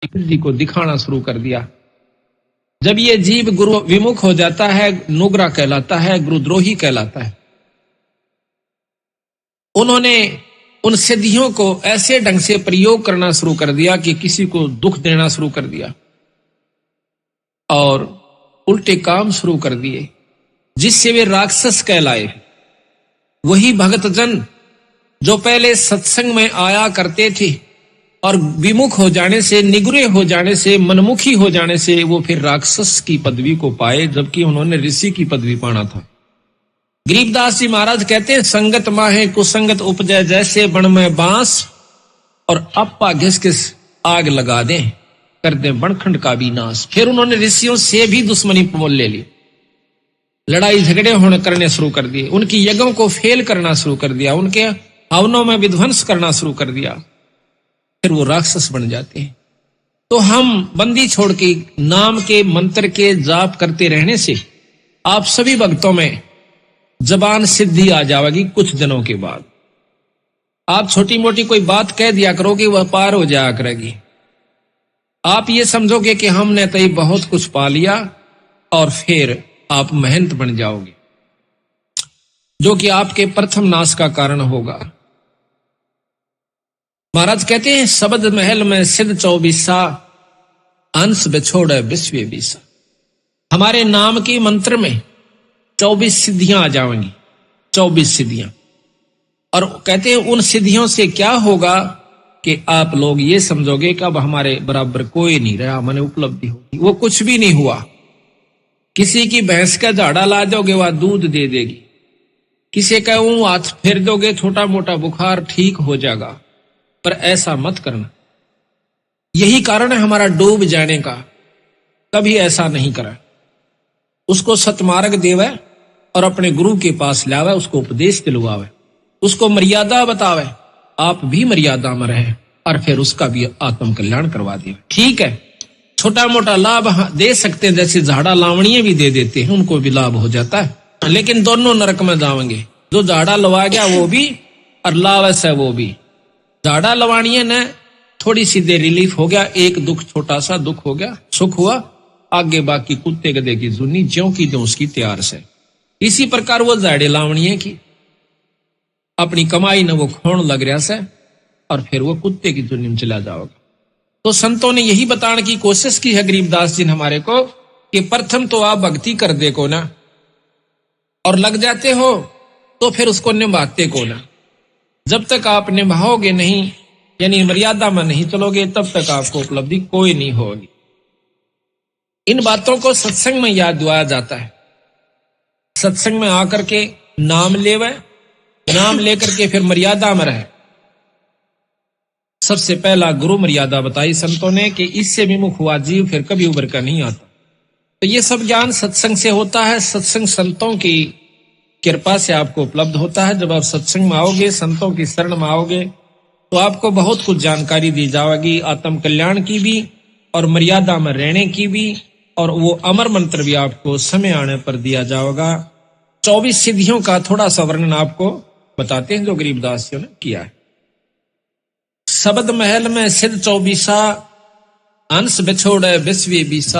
जी को दिखाना शुरू कर दिया। जब ये जीव गुरु विमुख हो जाता है, नुग्रा कहलाता है, गुरुद्रोही कहलाता है। उन्होंने उन सिद्धियों को ऐसे ढंग से प्रयोग करना शुरू कर दिया कि किसी को दुख देना शुरू कर दिया और उल्टे काम शुरू कर दिए, जिससे वे राक्षस कहलाए। वही भक्तजन जो पहले सत्संग में आया करते थे और विमुख हो जाने से, निगुरे हो जाने से, मनमुखी हो जाने से वो फिर राक्षस की पदवी को पाए, जबकि उन्होंने ऋषि की पदवी पाना था। गरीबदास जी महाराज कहते हैं, संगत माहे कुसंगत उपजय, जैसे बन में बांस और अप्पा घिस घिस आग लगा दें, कर दें बनखंड का भी नाश। फिर उन्होंने ऋषियों से भी दुश्मनी मोल ले ली, लड़ाई झगड़े होने करने शुरू कर दिए, उनकी यज्ञों को फेल करना शुरू कर दिया, उनके हवनों में विध्वंस करना शुरू कर दिया, फिर वो राक्षस बन जाते हैं। तो हम बंदी छोड़ के नाम के मंत्र के जाप करते रहने से आप सभी भक्तों में जबान सिद्धि आ जाएगी। कुछ दिनों के बाद आप छोटी मोटी कोई बात कह दिया करोगे, वह पार हो जाया करेगी। आप ये समझोगे कि हमने तो बहुत कुछ पा लिया, और फिर आप महंत बन जाओगे, जो कि आपके प्रथम नाश का कारण होगा। महाराज कहते हैं, शब्द महल में सिद्ध 24 अंश बिछोड़े विश्व 20। हमारे नाम के मंत्र में 24 सिद्धियां आ जाएंगी, 24 सिद्धियां। और कहते हैं उन सिद्धियों से क्या होगा कि आप लोग ये समझोगे कि अब हमारे बराबर कोई नहीं रहा, मैंने उपलब्धि होगी। वो कुछ भी नहीं हुआ। किसी की भैंस का झाड़ा ला दोगे, वह दूध दे देगी। किसी का हाथ फेर दोगे, छोटा मोटा बुखार ठीक हो जाएगा। पर ऐसा मत करना। यही कारण है हमारा डूब जाने का। कभी ऐसा नहीं करा। उसको सतमार्ग देवे और अपने गुरु के पास लावे, उसको उपदेश दिलवावे, उसको मर्यादा बतावे, आप भी मर्यादा में रहे, और फिर उसका भी आत्म कल्याण करवा दे। ठीक है, छोटा मोटा लाभ दे सकते हैं, जैसे झाड़ा लावणीय भी दे देते हैं, उनको भी लाभ हो जाता है, लेकिन दोनों नरक में जाएंगे। जो झाड़ा लवा गया वो भी, और लावस है वो भी। झाड़ा लवाणीय ने थोड़ी सी देर रिलीफ हो गया, एक दुख, छोटा सा दुख हो गया, सुख हुआ, आगे बाकी कुत्ते गधे की जुनी ज्यों की जो उसकी तैयार से। इसी प्रकार वो झाड़े लावणीय की अपनी कमाई ने वो खोण लग रहा से, और फिर वो कुत्ते की जुनी में चला जाओगा। तो संतों ने यही बताने की कोशिश की है गरीबदास जी ने हमारे को, कि प्रथम तो आप भक्ति कर दे को ना, और लग जाते हो तो फिर उसको निभाते को ना। जब तक आप निभाओगे नहीं, यानी मर्यादा में नहीं चलोगे, तब तक आपको उपलब्धि कोई नहीं होगी। इन बातों को सत्संग में याद दिलाया जाता है। सत्संग में आकर के नाम लेवे, नाम लेकर के फिर मर्यादा में रहे। सबसे पहला गुरु मर्यादा बताई संतों ने, कि इससे विमुख हुआ जीव फिर कभी उभर कर नहीं आता। तो ये सब ज्ञान सत्संग से होता है। सत्संग संतों की कृपा से आपको उपलब्ध होता है। जब आप सत्संग में आओगे, संतों की शरण में आओगे, तो आपको बहुत कुछ जानकारी दी जाएगी, आत्म कल्याण की भी और मर्यादा में रहने की भी, और वो अमर मंत्र भी आपको समय आने पर दिया जाएगा। 24 सिद्धियों का थोड़ा सा वर्णन आपको बताते हैं जो गरीबदास जी ने किया है। शब्द महल में सिद्ध 24 अंश बिछोड़े विश्व 20।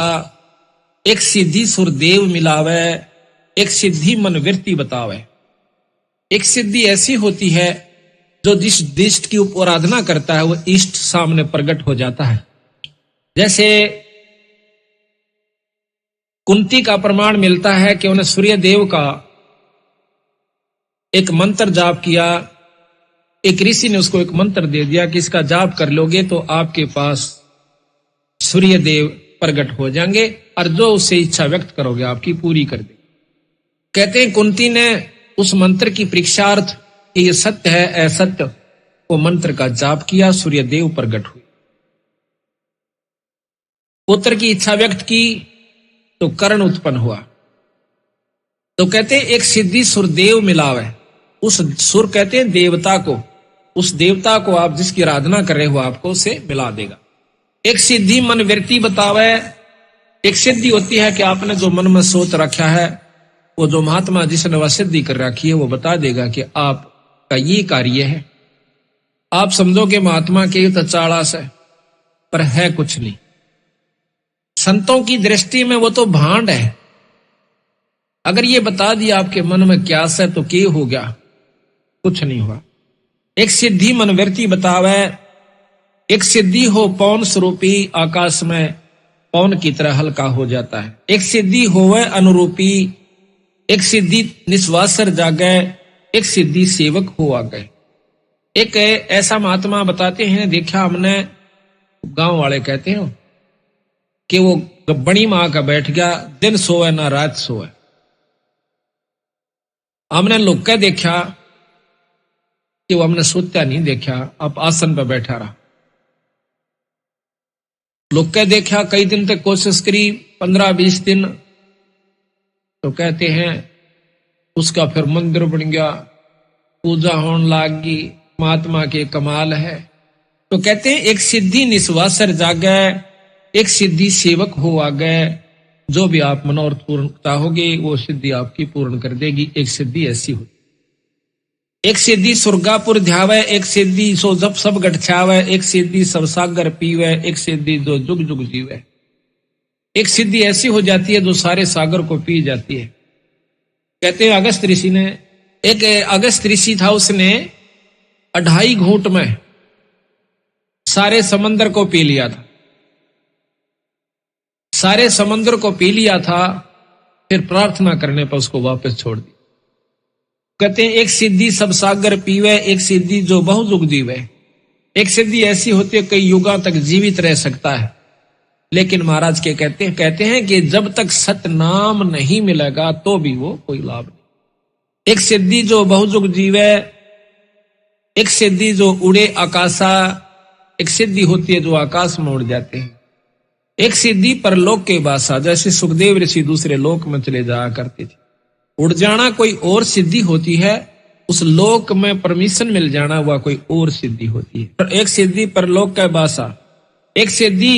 एक सिद्धि सुरदेव मिलावे, एक सिद्धि मनवृत्ति बतावे। एक सिद्धि ऐसी होती है जो जिस इष्ट की आराधना करता है, वो इष्ट सामने प्रकट हो जाता है। जैसे कुंती का प्रमाण मिलता है कि उन्हें सूर्य देव का एक मंत्र जाप किया। एक ऋषि ने उसको एक मंत्र दे दिया कि इसका जाप कर लोगे तो आपके पास सूर्य देव प्रकट हो जाएंगे, और जो उससे इच्छा व्यक्त करोगे आपकी पूरी कर दे। कहते हैं कुंती ने उस मंत्र की परीक्षार्थ कि ये सत्य है असत्य, वो मंत्र का जाप किया, सूर्य देव प्रकट हुए। पुत्र की इच्छा व्यक्त की तो कर्ण उत्पन्न हुआ। तो कहते हैं एक सिद्धि सुरदेव मिलावे। उस सुर कहते हैं देवता को, उस देवता को आप जिसकी आराधना कर रहे हो आपको उसे मिला देगा। एक सिद्धि मनवृत्ति बतावे। एक सिद्धि होती है कि आपने जो मन में सोच रखा है, वो जो महात्मा जिसने वह सिद्धि कर रखी है, वो बता देगा कि आपका ये कार्य है। आप समझो कि महात्मा के तो 40 है, पर है कुछ नहीं। संतों की दृष्टि में वो तो भांड है। अगर ये बता दिया आपके मन में क्या है तो क्या हो गया, कुछ नहीं हुआ। एक सिद्धि मनवृत्ति बतावे, एक सिद्धि हो पौन स्वरूपी, आकाश में पौन की तरह हल्का हो जाता है। एक सिद्धि होवे अनुरूपी, एक सिद्धि निस्वासर जागे, एक सिद्धि सेवक हो आ गए। एक ऐसा महात्मा बताते हैं, देखा हमने, गांव वाले कहते हैं कि वो बड़ी मां का बैठ गया, दिन सोए ना रात सोए। हमने लोग के देखा कि वो हमने सोता नहीं देखा, अब आसन पर बैठा रहा। लोग के देखा कई दिन तक कोशिश करी, 15-20 दिन, तो कहते हैं उसका फिर मंदिर बन गया, पूजा होने लगी, महात्मा के कमाल है। तो कहते हैं एक सिद्धि निस्वासर जागे, एक सिद्धि सेवक हो आ गए। जो भी आप मनोरथ पूर्ण चाहोगे वो सिद्धि आपकी पूर्ण कर देगी। एक सिद्धि ऐसी हो, एक सिद्धि सुरगापुर ध्यावे, एक सिद्धि सो जब सब गठछावे, एक सिद्धि सब सागर पीवे, एक सिद्धि जो जुग जुग जीवे। एक सिद्धि ऐसी हो जाती है जो सारे सागर को पी जाती है। कहते हैं अगस्त ऋषि ने, एक अगस्त ऋषि था, उसने 2.5 घूंट में सारे समंदर को पी लिया था। सारे समंदर को पी लिया था, फिर प्रार्थना करने पर उसको वापस छोड़ दिया। कहते हैं एक सिद्धि सब सागर पीवे, एक सिद्धि जो बहुयुग जीवे। एक सिद्धि ऐसी होती है कई युगा तक जीवित रह सकता है, लेकिन महाराज के कहते हैं कि जब तक सतनाम नहीं मिलेगा तो भी वो कोई लाभ नहीं। एक सिद्धि जो बहुयुग जीवे, एक सिद्धि जो उड़े आकाशा, एक सिद्धि होती है जो आकाश में उड़ जाते हैं। एक सिद्धि परलोक के बासा, जैसे सुखदेव ऋषि दूसरे लोक में चले जाया करते थे। उड़ जाना कोई और सिद्धि होती है, उस लोक में परमिशन मिल जाना वह कोई और सिद्धि होती है। एक सिद्धि परलोक का बासा, एक सिद्धि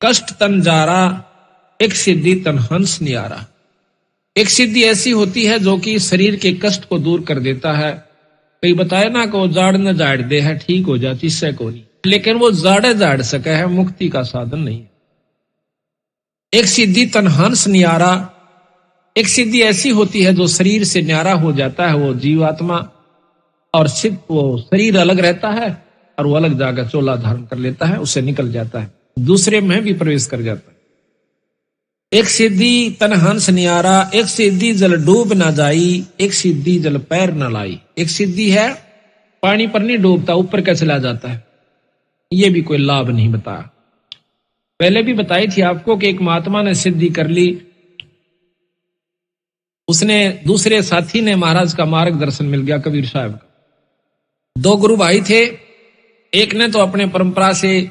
कष्ट तन जारा, एक सिद्धि तन हंस नियारा। एक सिद्धि ऐसी होती है जो कि शरीर के कष्ट को दूर कर देता है। कई बताए ना को जाड़ न जाड़ दे है, ठीक हो जाती इससे को नहीं, लेकिन वो जाड़े जाड़ सके है, मुक्ति का साधन नहीं है। एक सिद्धि तन हंस नियारा, एक सिद्धि ऐसी होती है जो शरीर से न्यारा हो जाता है वो जीवात्मा, और सिद्ध वो शरीर अलग रहता है और वो अलग जाकर चोला धारण कर लेता है, उससे निकल जाता है, दूसरे में भी प्रवेश कर जाता है। एक सिद्धि तन हंस नियारा, एक सिद्धि जल डूब ना जाई, एक सिद्धि जल पैर न लाई। एक सिद्धि है पानी पर नहीं डूबता, ऊपर का चला जाता है, ये भी कोई लाभ नहीं बताया। पहले भी बताई थी आपको कि एक महात्मा ने सिद्धि कर ली, उसने दूसरे साथी ने महाराज का मार्गदर्शन मिल गया, कबीर साहब का। 2 गुरु भाई थे, एक ने तो अपने परंपरा से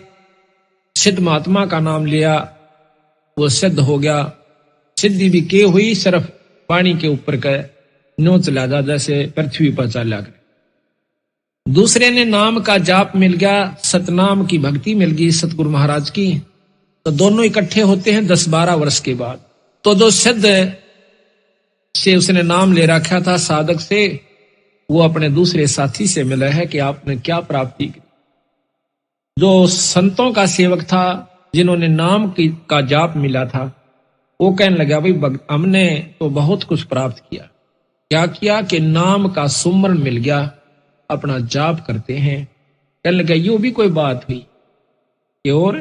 सिद्ध महात्मा का नाम लिया, वो सिद्ध हो गया। सिद्धि भी के हुई, सिर्फ पानी के ऊपर का नो चला जा, जैसे पृथ्वी पर चला गया। दूसरे ने नाम का जाप मिल गया, सतनाम की भक्ति मिल गई सतगुरु महाराज की। तो दोनों इकट्ठे होते हैं 10-12 वर्ष के बाद। तो जो सिद्ध से उसने नाम ले रखा था साधक से, वो अपने दूसरे साथी से मिला है कि आपने क्या प्राप्ति की। जो संतों का सेवक था, जिन्होंने नाम का जाप मिला था, वो कहने लगा भाई हमने तो बहुत कुछ प्राप्त किया। क्या किया कि नाम का सुमरन मिल गया, अपना जाप करते हैं। कहने लगा यूं भी कोई बात हुई कि और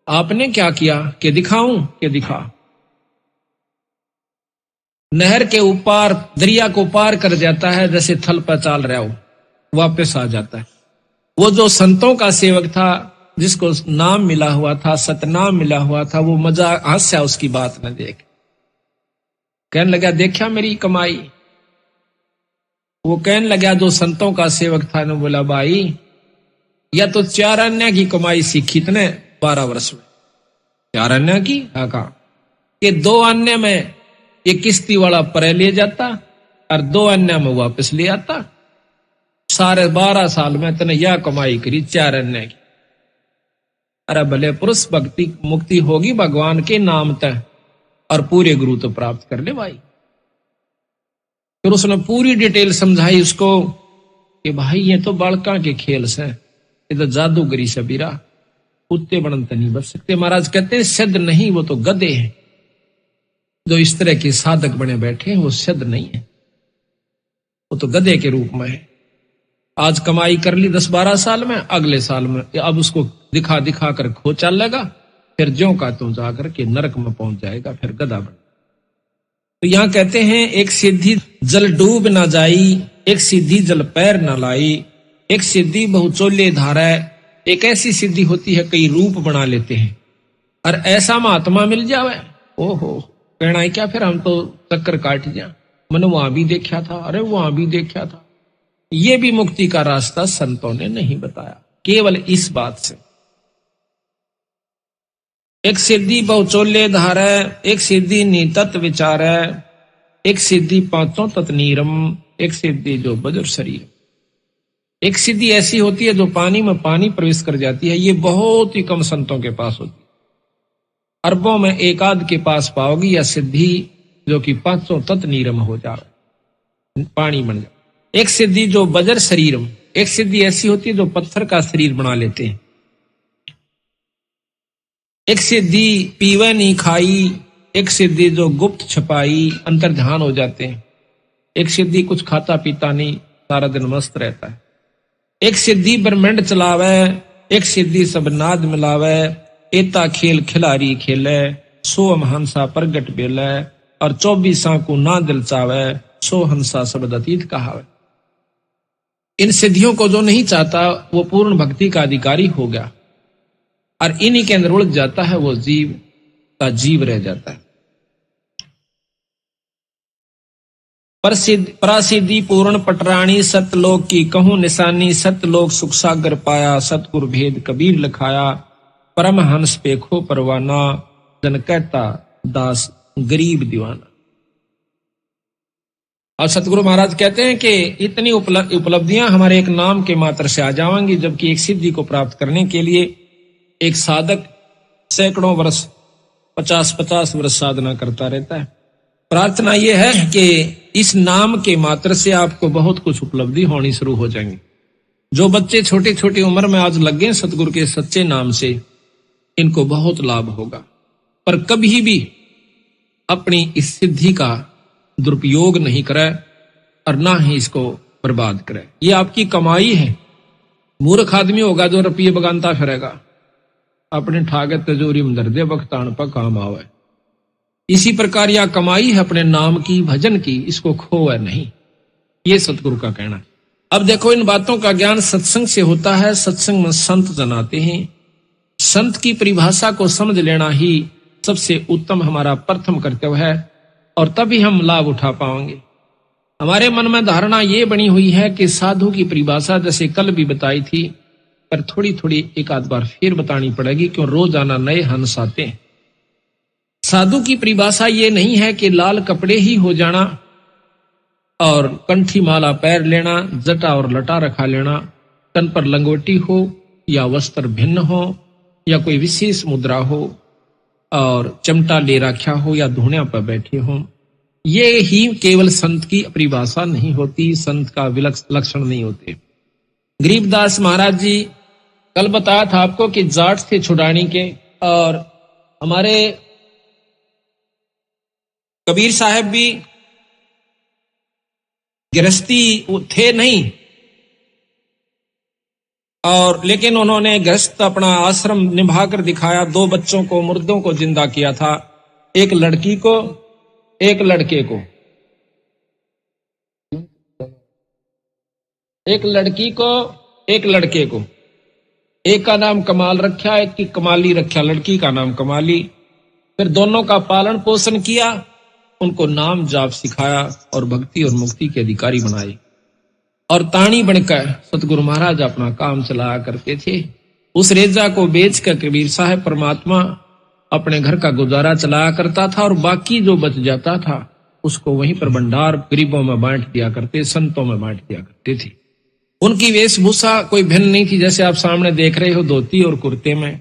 आपने क्या किया कि दिखाऊं कि दिखा। नहर के ऊपर दरिया को पार कर जाता है, जैसे थल पर चाल रहा हो, वापस आ जाता है। वो जो संतों का सेवक था, जिसको नाम मिला हुआ था, सतनाम मिला हुआ था, वो मजा हास्या उसकी बात न देख। कहने लगा देखा मेरी कमाई। वो कहने लगा जो संतों का सेवक था ने बोला भाई या तो 4 अन्य की कमाई सीखी तने 12 वर्ष में। 4 अन्य की कहा कि 2 अन्य में एक किस्ती वाला परे ले जाता और 2 अन्य में वापस ले आता। सारे 12 साल में तने यह कमाई करी 4 अन्य की। अरे भले पुरुष भक्ति मुक्ति होगी भगवान के नाम तक, और पूरे गुरु तो प्राप्त कर ले भाई। फिर उसने पूरी डिटेल समझाई उसको कि भाई ये तो बालका के खेल से, ये तो जादूगरी सबीरा, कुत्ते बनते नहीं बच सकते। महाराज कहते हैं सिद्ध नहीं, वो तो गधे हैं। जो इस तरह के साधक बने बैठे हैं वो सिद्ध नहीं है, वो तो गधे के रूप में है। आज कमाई कर ली 10-12 साल में, अगले साल में अब उसको दिखा दिखा कर खो चलेगा, फिर ज्यों का त्यों जाकर के नरक में पहुंच जाएगा, फिर गधा बन। तो यहां कहते हैं एक सिद्धि जल डूब ना जाई, एक सिद्धि जल पैर न लाई, एक सिद्धि बहुचोले धारा। एक ऐसी सिद्धि होती है कई रूप बना लेते हैं, और ऐसा महात्मा मिल जावे, ओहो कहना है क्या, फिर हम तो चक्कर काट जाए, मैंने वहां भी देखा था, अरे वहां भी देखा था। ये भी मुक्ति का रास्ता संतों ने नहीं बताया, केवल इस बात से। एक सिद्धि बहुचोले धारा, एक सिद्धि नितत विचार, एक सिद्धि पांचों तत् नीरम, एक सिद्धि जो बजर शरीर। एक सिद्धि ऐसी होती है जो पानी में पानी प्रवेश कर जाती है, ये बहुत ही कम संतों के पास होती है। अरबों में एक आध के पास पाओगी या सिद्धि जो कि पांचों तत् नीरम हो जाए, पानी बन जाए। एक सिद्धि जो बजर शरीरम, एक सिद्धि ऐसी होती है जो पत्थर का शरीर बना लेते हैं। एक सिद्धि पीवे नहीं खाई, एक सिद्धि जो गुप्त छपाई, अंतर ध्यान हो जाते हैं। एक सिद्धि कुछ खाता पीता नहीं, सारा दिन मस्त रहता है। एक सिद्धि ब्रह्मांड चलावे, एक सिद्धि सब नाद मिलावे, एता खेल खिलारी खेले, सो हंसा प्रगट बेले, और 24 को ना दिल चावे, सो हंसा शब्द अतीत कहावे। इन सिद्धियों को जो नहीं चाहता वो पूर्ण भक्ति का अधिकारी हो गया, और इन्हीं के अंदर उलझ जाता है, वो जीव का जीव रह जाता है। परासिद्धि पूर्ण पटराणी, सतलोक की कहूं निशानी, सतलोक सुख सागर पाया, सतगुर भेद कबीर लिखाया, परम हंस पेखो परवाना, जन कहता दास गरीब दीवाना। और सतगुरु महाराज कहते हैं कि इतनी उपलब्धियां हमारे एक नाम के मात्र से आ जाएंगी, जबकि एक सिद्धि को प्राप्त करने के लिए एक साधक सैकड़ों वर्ष 50-50 वर्ष साधना करता रहता है। प्रार्थना यह है कि इस नाम के मात्र से आपको बहुत कुछ उपलब्धि होनी शुरू हो जाएंगी। जो बच्चे छोटी छोटी उम्र में आज लग गए सतगुरु के सच्चे नाम से, इनको बहुत लाभ होगा। पर कभी भी अपनी इस सिद्धि का दुरुपयोग नहीं करे और ना ही इसको बर्बाद करे। ये आपकी कमाई है। मूर्ख आदमी होगा जो रुपये बगानता फिरेगा, अपने ठागे तिजोरी में धर दे, बख्तान पर काम आवे। इसी प्रकार यह कमाई है अपने नाम की, भजन की, इसको खोए नहीं, ये सतगुरु का कहना है। अब देखो, इन बातों का ज्ञान सत्संग से होता है। सत्संग में संत जनाते हैं। संत की परिभाषा को समझ लेना ही सबसे उत्तम हमारा प्रथम कर्तव्य है, और तभी हम लाभ उठा पाएंगे। हमारे मन में धारणा ये बनी हुई है कि साधु की परिभाषा जैसे कल भी बताई थी, पर थोड़ी थोड़ी एक आध बार फिर बतानी पड़ेगी, क्यों रोजाना नए हंस आते हैं। साधु की परिभाषा ये नहीं है कि लाल कपड़े ही हो जाना और कंठी माला पैर लेना, जटा और लटा रखा लेना, तन पर लंगोटी हो या वस्त्र भिन्न हो या कोई विशेष मुद्रा हो और चमटा ले रखा हो या धुनिया पर बैठे हो। ये ही केवल संत की परिभाषा नहीं होती, संत का लक्षण नहीं होते। गरीबदास महाराज जी कल बताया था आपको कि जाट थे छुड़ानी के, और हमारे कबीर साहब भी गृहस्थी थे नहीं, और लेकिन उन्होंने गृहस्थ अपना आश्रम निभाकर दिखाया। 2 बच्चों को, मुर्दों को जिंदा किया था, एक लड़की को एक लड़के को, एक लड़की को एक लड़के को। एक का नाम कमाल रखा, एक की कमाली रखा, लड़की का नाम कमाली। फिर दोनों का पालन पोषण किया, उनको नाम जाप सिखाया और भक्ति और मुक्ति के अधिकारी बनाए। और ताणी बनकर सतगुरु महाराज अपना काम चलाया करते थे। उस रेजा को बेचकर कबीर साहब परमात्मा अपने घर का गुजारा चलाया करता था, और बाकी जो बच जाता था उसको वहीं पर भंडार गरीबों में बांट दिया करते, संतों में बांट दिया करते थे। उनकी वेशभूषा कोई भिन्न नहीं थी, जैसे आप सामने देख रहे हो, धोती और कुर्ते में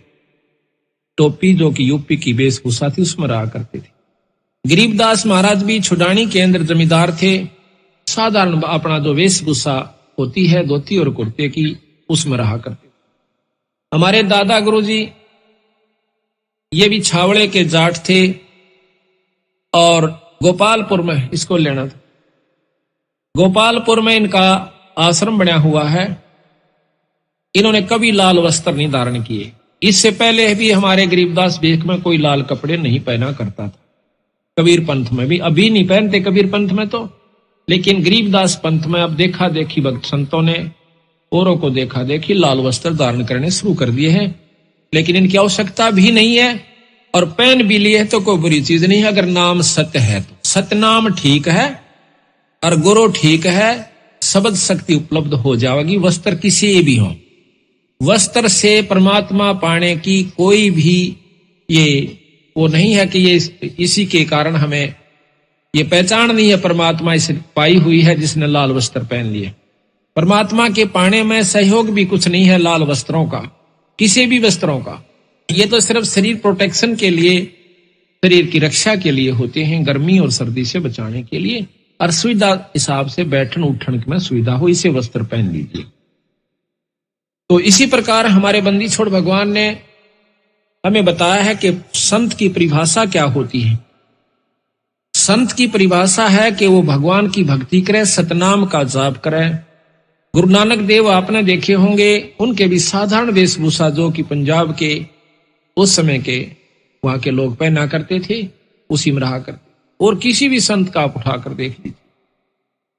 टोपी जो कि यूपी की वेशभूषा थी उसमें रहा करते थे। गरीबदास महाराज भी छुड़ानी के अंदर जमींदार थे। साधारण अपना जो वेशभूषा होती है धोती और कुर्ते की, उसमें रहा करते। हमारे दादा गुरुजी ये भी छावड़े के जाट थे और गोपालपुर में इसको लेना था। गोपालपुर में इनका आश्रम बना हुआ है। इन्होंने कभी लाल वस्त्र नहीं धारण किए। इससे पहले भी हमारे गरीबदास बेख में कोई लाल कपड़े नहीं पहना करता था। कबीर पंथ में भी अभी नहीं पहनते कबीर पंथ में तो, लेकिन गरीबदास पंथ में अब देखा देखी भक्त संतों ने औरों को देखा देखी लाल वस्त्र धारण करने शुरू कर दिए हैं। लेकिन इनकी आवश्यकता भी नहीं है और पहन भी लिए तो कोई बुरी चीज नहीं है अगर नाम सत्य है तो। सतनाम ठीक है और गुरु ठीक है, शब्द शक्ति उपलब्ध हो जाएगी। वस्त्र किसी भी हो, वस्त्र से परमात्मा पाने की कोई भी ये वो नहीं है कि ये इसी के कारण हमें ये पहचान नहीं है। परमात्मा इसे पाई हुई है जिसने लाल वस्त्र पहन लिए। परमात्मा के पाने में सहयोग भी कुछ नहीं है लाल वस्त्रों का, किसी भी वस्त्रों का। ये तो सिर्फ शरीर प्रोटेक्शन के लिए, शरीर की रक्षा के लिए होते हैं, गर्मी और सर्दी से बचाने के लिए, और सुविधा हिसाब से बैठन उठन में सुविधा हो इसे वस्त्र पहन लीजिए। तो इसी प्रकार हमारे बंदी छोड़ भगवान ने हमें बताया है कि संत की परिभाषा क्या होती है। संत की परिभाषा है कि वो भगवान की भक्ति करे, सतनाम का जाप करे। गुरु नानक देव आपने देखे होंगे, उनके भी साधारण वेशभूषा जो कि पंजाब के उस समय के वहां के लोग पहना करते थे उसी में रहा करते। और किसी भी संत का आप उठाकर देख लीजिए।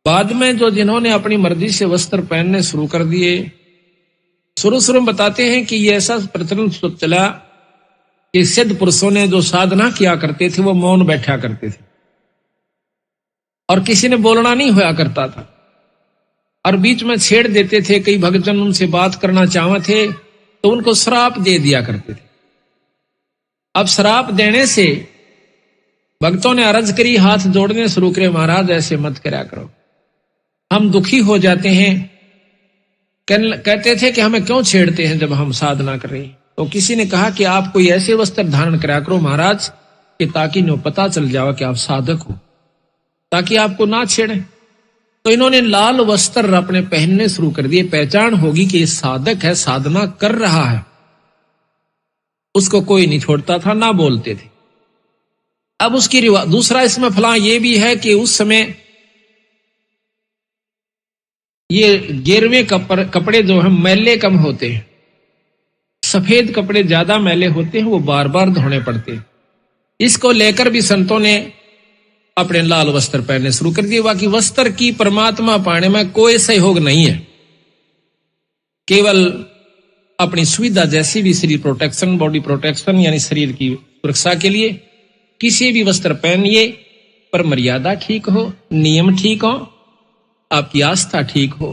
बाद में जो जिन्होंने अपनी मर्जी से वस्त्र पहनने शुरू कर दिए, शुरू में बताते हैं कि ये ऐसा प्रचलन चला कि सिद्ध पुरुषों ने जो साधना किया करते थे वो मौन बैठा करते थे और किसी ने बोलना नहीं होया करता था और बीच में छेड़ देते थे। कई भक्तजन उनसे बात करना चाहते थे तो उनको श्राप दे दिया करते थे। अब श्राप देने से भक्तों ने अर्ज करी, हाथ जोड़ने शुरू करे, महाराज ऐसे मत करा करो, हम दुखी हो जाते हैं। कहते थे कि हमें क्यों छेड़ते हैं जब हम साधना कर रहे हैं। तो किसी ने कहा कि आप कोई ऐसे वस्त्र धारण करा करो महाराज कि ताकि नो पता चल जाए कि आप साधक हो, ताकि आपको ना छेड़े। तो इन्होंने लाल वस्त्र अपने पहनने शुरू कर दिए। पहचान होगी कि ये साधक है, साधना कर रहा है। उसको कोई नहीं छोड़ता था, ना बोलते थे। अब उसकी दूसरा इसमें फला ये भी है कि उस समय ये गेरवे कपड़े जो हैं मैले कम होते हैं, सफेद कपड़े ज्यादा मैले होते हैं, वो बार बार धोने पड़ते हैं। इसको लेकर भी संतों ने अपने लाल वस्त्र पहनने शुरू कर दिए। बाकी वस्त्र की परमात्मा पाने में कोई सहयोग नहीं है, केवल अपनी सुविधा जैसी भी शरीर प्रोटेक्शन, बॉडी प्रोटेक्शन यानी शरीर की सुरक्षा के लिए किसी भी वस्त्र पहनिए, पर मर्यादा ठीक हो, नियम ठीक हो, आपकी आस्था ठीक हो,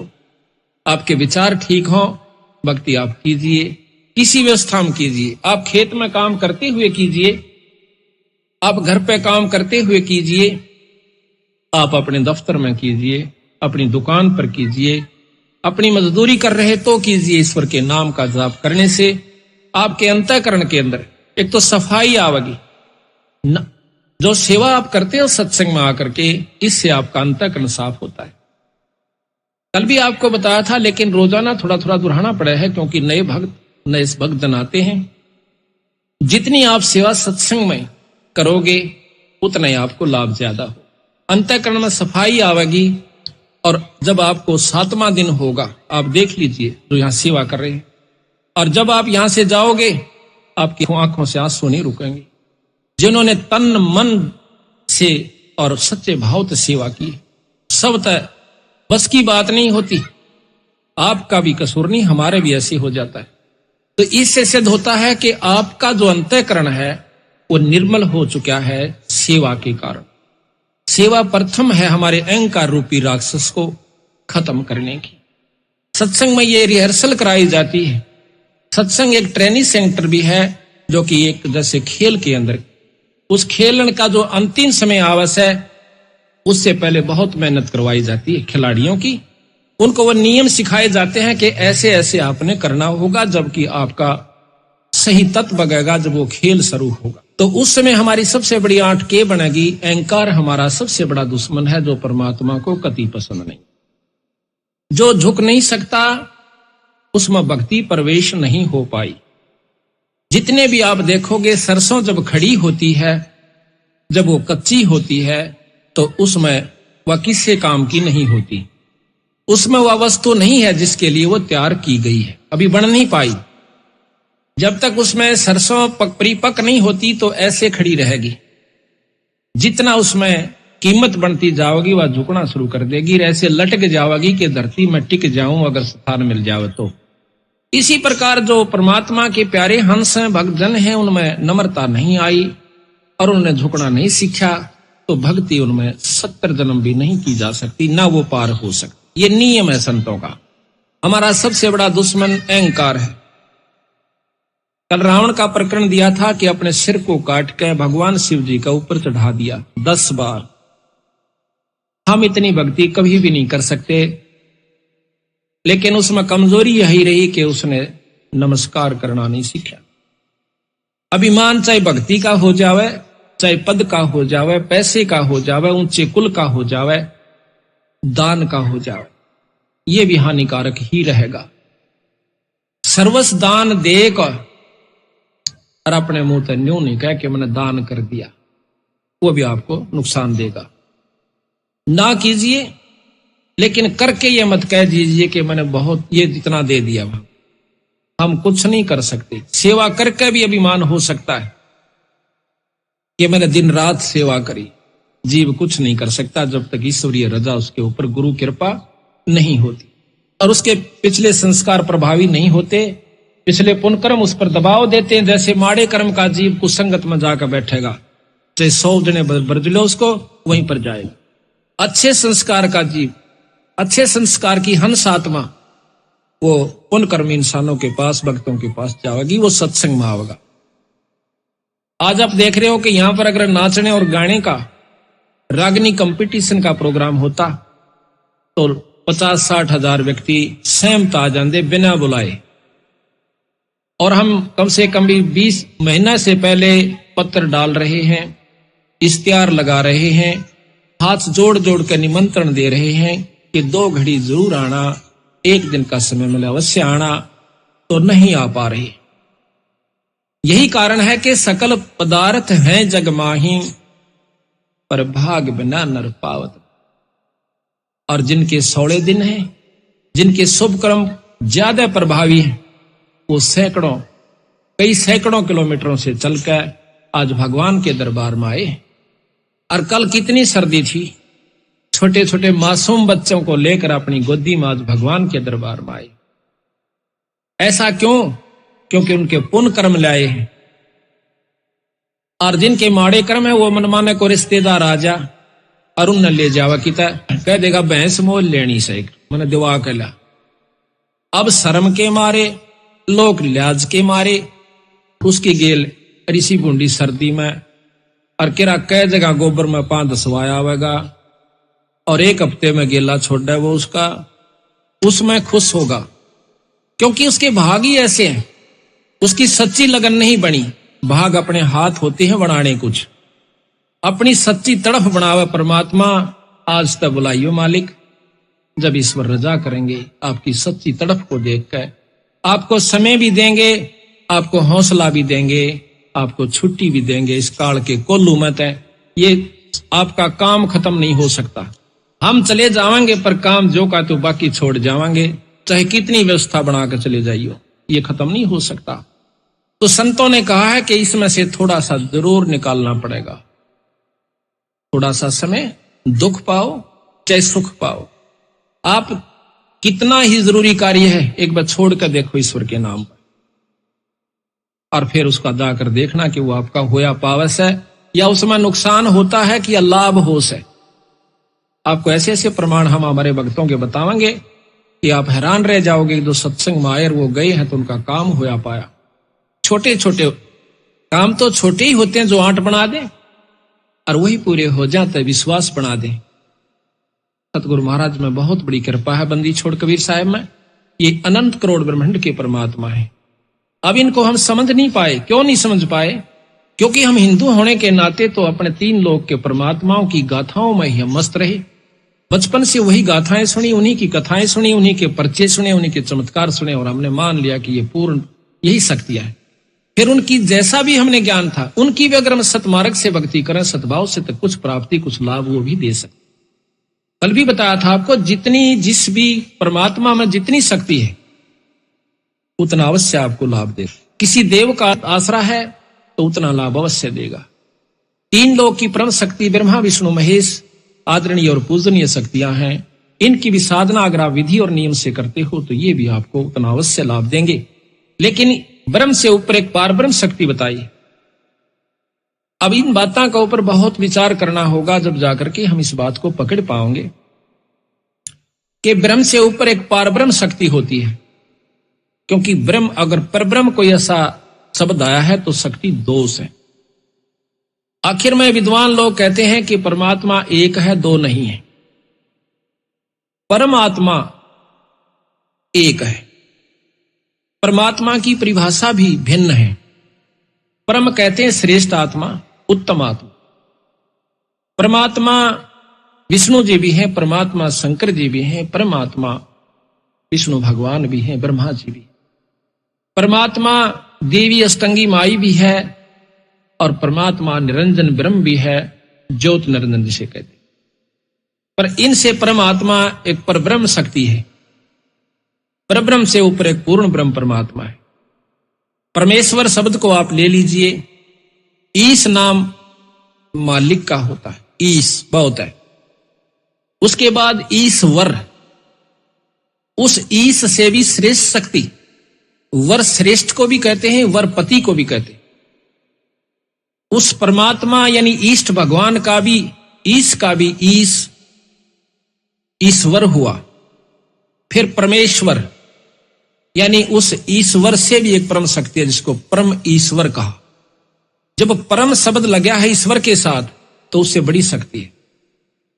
आपके विचार ठीक हो, भक्ति आप कीजिए, किसी व्यवस्था में कीजिए। आप खेत में काम करते हुए कीजिए, आप घर पे काम करते हुए कीजिए, आप अपने दफ्तर में कीजिए, अपनी दुकान पर कीजिए, अपनी मजदूरी कर रहे तो कीजिए। ईश्वर के नाम का जाप करने से आपके अंतःकरण के अंदर एक तो सफाई आवेगी। जो सेवा आप करते हो सत्संग में आकर के, इससे आपका अंतःकरण साफ होता है। कल भी आपको बताया था, लेकिन रोजाना थोड़ा थोड़ा दोहराना पड़ा है क्योंकि नए भक्त जन आते हैं। जितनी आप सेवा सत्संग में करोगे उतना ही आपको लाभ ज्यादा हो, अंतःकरण में सफाई आवेगी। और जब आपको 7वां दिन होगा, आप देख लीजिए जो यहां सेवा कर रहे हैं, और जब आप यहां से जाओगे आपकी आंखों से आंसू नहीं रुकेंगे। जिन्होंने तन मन से और सच्चे भाव से सेवा की, सब तय बस की बात नहीं होती। आपका भी कसूर नहीं, हमारे भी ऐसे हो जाता है। तो इससे सिद्ध होता है कि आपका जो अंतःकरण है वो निर्मल हो चुका है सेवा के कारण। सेवा प्रथम है हमारे अहंकार रूपी राक्षस को खत्म करने की। सत्संग में ये रिहर्सल कराई जाती है। सत्संग एक ट्रेनिंग सेंटर भी है, जो कि एक जैसे खेल के अंदर, उस खेलन का जो अंतिम समय आवश्यक है उससे पहले बहुत मेहनत करवाई जाती है खिलाड़ियों की। उनको वो नियम सिखाए जाते हैं कि ऐसे ऐसे आपने करना होगा, जबकि आपका सही तत्व बगेगा जब वो खेल शुरू होगा। तो उस समय हमारी सबसे बड़ी आंट के बनेगी, अहंकार हमारा सबसे बड़ा दुश्मन है, जो परमात्मा को कति पसंद नहीं, जो झुक नहीं सकता, उसमें भक्ति प्रवेश नहीं हो पाई। जितने भी आप देखोगे सरसों जब खड़ी होती है, जब वो कच्ची होती है, तो उसमें वह किसी काम की नहीं होती। उसमें वह वस्तु नहीं है जिसके लिए वो तैयार की गई है, अभी बन नहीं पाई। जब तक उसमें सरसों परिपक्व नहीं होती तो ऐसे खड़ी रहेगी। जितना उसमें कीमत बढ़ती जाओगी वह झुकना शुरू कर देगी, ऐसे लटक जाओगी कि धरती में टिक जाऊं अगर स्थान मिल जावे तो। इसी प्रकार जो परमात्मा के प्यारे हंस हैं, भक्तजन हैं, उनमें नम्रता नहीं आई और उन्होंने झुकना नहीं सीखा, तो भक्ति उनमें 70 जन्म भी नहीं की जा सकती, ना वो पार हो सकती। ये नियम है संतों का। हमारा सबसे बड़ा दुश्मन अहंकार है। कल रावण का प्रकरण दिया था कि अपने सिर को काट के भगवान शिव जी का ऊपर चढ़ा दिया 10 बार। हम इतनी भक्ति कभी भी नहीं कर सकते, लेकिन उसमें कमजोरी यही रही कि उसने नमस्कार करना नहीं सीखा। अभिमान चाहे भक्ति का हो जावे, चाहे पद का हो जावे, पैसे का हो जावे, ऊंचे कुल का हो जावे, दान का हो जावे, ये भी हानिकारक ही रहेगा। सर्वस दान देक और अपने मुंह तक न्यू नहीं कह कि मैंने दान कर दिया, वो भी आपको नुकसान देगा। ना कीजिए, लेकिन करके ये मत कह दीजिए कि मैंने बहुत ये जितना दे दिया। हम कुछ नहीं कर सकते। सेवा करके भी अभिमान हो सकता है कि मैंने दिन रात सेवा करी। जीव कुछ नहीं कर सकता जब तक ईश्वरीय रजा उसके ऊपर, गुरु कृपा नहीं होती और उसके पिछले संस्कार प्रभावी नहीं होते। पिछले पुण्य कर्म उस पर दबाव देते हैं। जैसे माड़े कर्म का जीव कुसंगत में जाकर बैठेगा, चाहे 100 जने बरज लो उसको, वहीं पर जाएगा। अच्छे संस्कार का जीव, अच्छे संस्कार की हंस आत्मा, वो पुण्य कर्मी इंसानों के पास, भक्तों के पास जाएगी, वो सत्संग में आवेगा। आज आप देख रहे हो कि यहां पर अगर नाचने और गाने का रागनी कंपटीशन का प्रोग्राम होता तो 50-60 हजार व्यक्ति सहमत आ जाते बिना बुलाए। और हम कम से कम भी 20 महीना से पहले पत्र डाल रहे हैं, इश्तिहार लगा रहे हैं, हाथ जोड़ जोड़ कर निमंत्रण दे रहे हैं कि 2 घड़ी जरूर आना, 1 दिन का समय मिले अवश्य आना, तो नहीं आ पा रहे। यही कारण है कि सकल पदार्थ हैं जग माही, पर भाग बिना नर पावत। और जिनके 16 दिन हैं, जिनके शुभ कर्म ज्यादा प्रभावी हैं, वो कई सैकड़ों किलोमीटरों से चलकर आज भगवान के दरबार में आए। और कल कितनी सर्दी थी, छोटे छोटे मासूम बच्चों को लेकर अपनी गोदी में आज भगवान के दरबार में आए। ऐसा क्यों? क्योंकि उनके पुण्य कर्म लाए हैं। और जिनके माड़े कर्म है वो मनमाने को रिश्तेदार आ जा और उन ले जावा कि कह देगा भैंस मोल लेनी से मैंने दिवा कर ला। अब शर्म के मारे, लोग लिहाज के मारे उसकी गेल ऋषि बूंदी सर्दी में और किरा कई जगह गोबर में 5-10 वाया आवेगा और 1 हफ्ते में गेला छोड़ है वो उसका, उसमें खुश होगा क्योंकि उसके भाग ही ऐसे हैं। उसकी सच्ची लगन नहीं बनी, भाग अपने हाथ होते हैं बनाने कुछ। अपनी सच्ची तड़फ बनावे परमात्मा, आज तक बुलाइयो मालिक। जब ईश्वर रजा करेंगे आपकी सच्ची तड़फ को देखकर आपको समय भी देंगे, आपको हौसला भी देंगे, आपको छुट्टी भी देंगे। इस काल के कोल्लू मत है, ये आपका काम खत्म नहीं हो सकता। हम चले जाएंगे पर काम जो का तो बाकी छोड़ जाएंगे, चाहे कितनी व्यवस्था बनाकर चले जाइयो, ये खत्म नहीं हो सकता। तो संतों ने कहा है कि इसमें से थोड़ा सा जरूर निकालना पड़ेगा। थोड़ा सा समय दुख पाओ चाहे सुख पाओ, आप कितना ही जरूरी कार्य है एक बार छोड़ कर देखो ईश्वर के नाम पर, और फिर उसका जाकर देखना कि वो आपका होया पावस है या उसमें नुकसान होता है कि लाभ होश है। आपको ऐसे ऐसे प्रमाण हम हमारे भक्तों के बताएंगे कि आप हैरान रह जाओगे। जो सत्संग में आए वो गए हैं तो उनका काम होया पाया। छोटे छोटे काम तो छोटे ही होते हैं जो 8 बना दे और वही पूरे हो जाते विश्वास बना दे। सतगुरु महाराज में बहुत बड़ी कृपा है। बंदी छोड़ कबीर साहब में ये अनंत करोड़ ब्रह्मांड के परमात्मा है। अब इनको हम समझ नहीं पाए। क्यों नहीं समझ पाए? क्योंकि हम हिंदू होने के नाते तो अपने 3 लोक के परमात्माओं की गाथाओं में ही हम मस्त रहे। बचपन से वही गाथाएं सुनी, उन्हीं की कथाएं सुनी, उन्हीं के परिचय सुने, उन्हीं के चमत्कार सुने और हमने मान लिया कि ये पूर्ण यही शक्तियां है। फिर उनकी जैसा भी हमने ज्ञान था, उनकी भी अगर हम सतमार्ग से भक्ति करें, सद्भाव से, तो कुछ प्राप्ति, कुछ लाभ वो भी दे सकते। कल भी बताया था आपको, जितनी जिस भी परमात्मा में जितनी शक्ति है उतना अवश्य आपको लाभ दे। किसी देव का आसरा है तो उतना लाभ अवश्य देगा। तीन लोक की परम शक्ति ब्रह्मा विष्णु महेश आदरणीय और पूजनीय शक्तियां हैं। इनकी भी साधना अगर आप विधि और नियम से करते हो तो ये भी आपको उतना अवश्य लाभ देंगे। लेकिन ब्रह्म से ऊपर एक पारब्रह्म शक्ति बताई। अब इन बातों का ऊपर बहुत विचार करना होगा, जब जाकर के हम इस बात को पकड़ पाएंगे कि ब्रह्म से ऊपर एक पारब्रह्म शक्ति होती है। क्योंकि ब्रह्म, अगर परब्रह्म कोई ऐसा शब्द आया है तो शक्ति दोष है। आखिर में विद्वान लोग कहते हैं कि परमात्मा एक है, दो नहीं है। परमात्मा एक है। परमात्मा की परिभाषा भी भिन्न है। परम कहते हैं श्रेष्ठ आत्मा, उत्तम आत्मा। परमात्मा विष्णु जी भी हैं, परमात्मा शंकर जी भी हैं, परमात्मा विष्णु भगवान भी हैं, ब्रह्मा जी भी। परमात्मा देवी अष्टंगी माई भी है और परमात्मा निरंजन ब्रह्म भी है, ज्योत निरंजन जिसे कहते हैं। पर इनसे परमात्मा एक परब्रह्म शक्ति है। परब्रह्म से ऊपर एक पूर्ण ब्रह्म परमात्मा है। परमेश्वर शब्द को आप ले लीजिए, ईश नाम मालिक का होता है, ईश बहुत है। उसके बाद ईश्वर, उस ईश से भी श्रेष्ठ शक्ति, वर श्रेष्ठ को भी कहते हैं, वर पति को भी कहते हैं। उस परमात्मा यानी ईष्ट भगवान का भी, ईश का भी ईश ईश्वर हुआ। फिर परमेश्वर यानी उस ईश्वर से भी एक परम शक्ति है जिसको परम ईश्वर कहा। जब परम शब्द लगा है ईश्वर के साथ तो उससे बड़ी शक्ति है,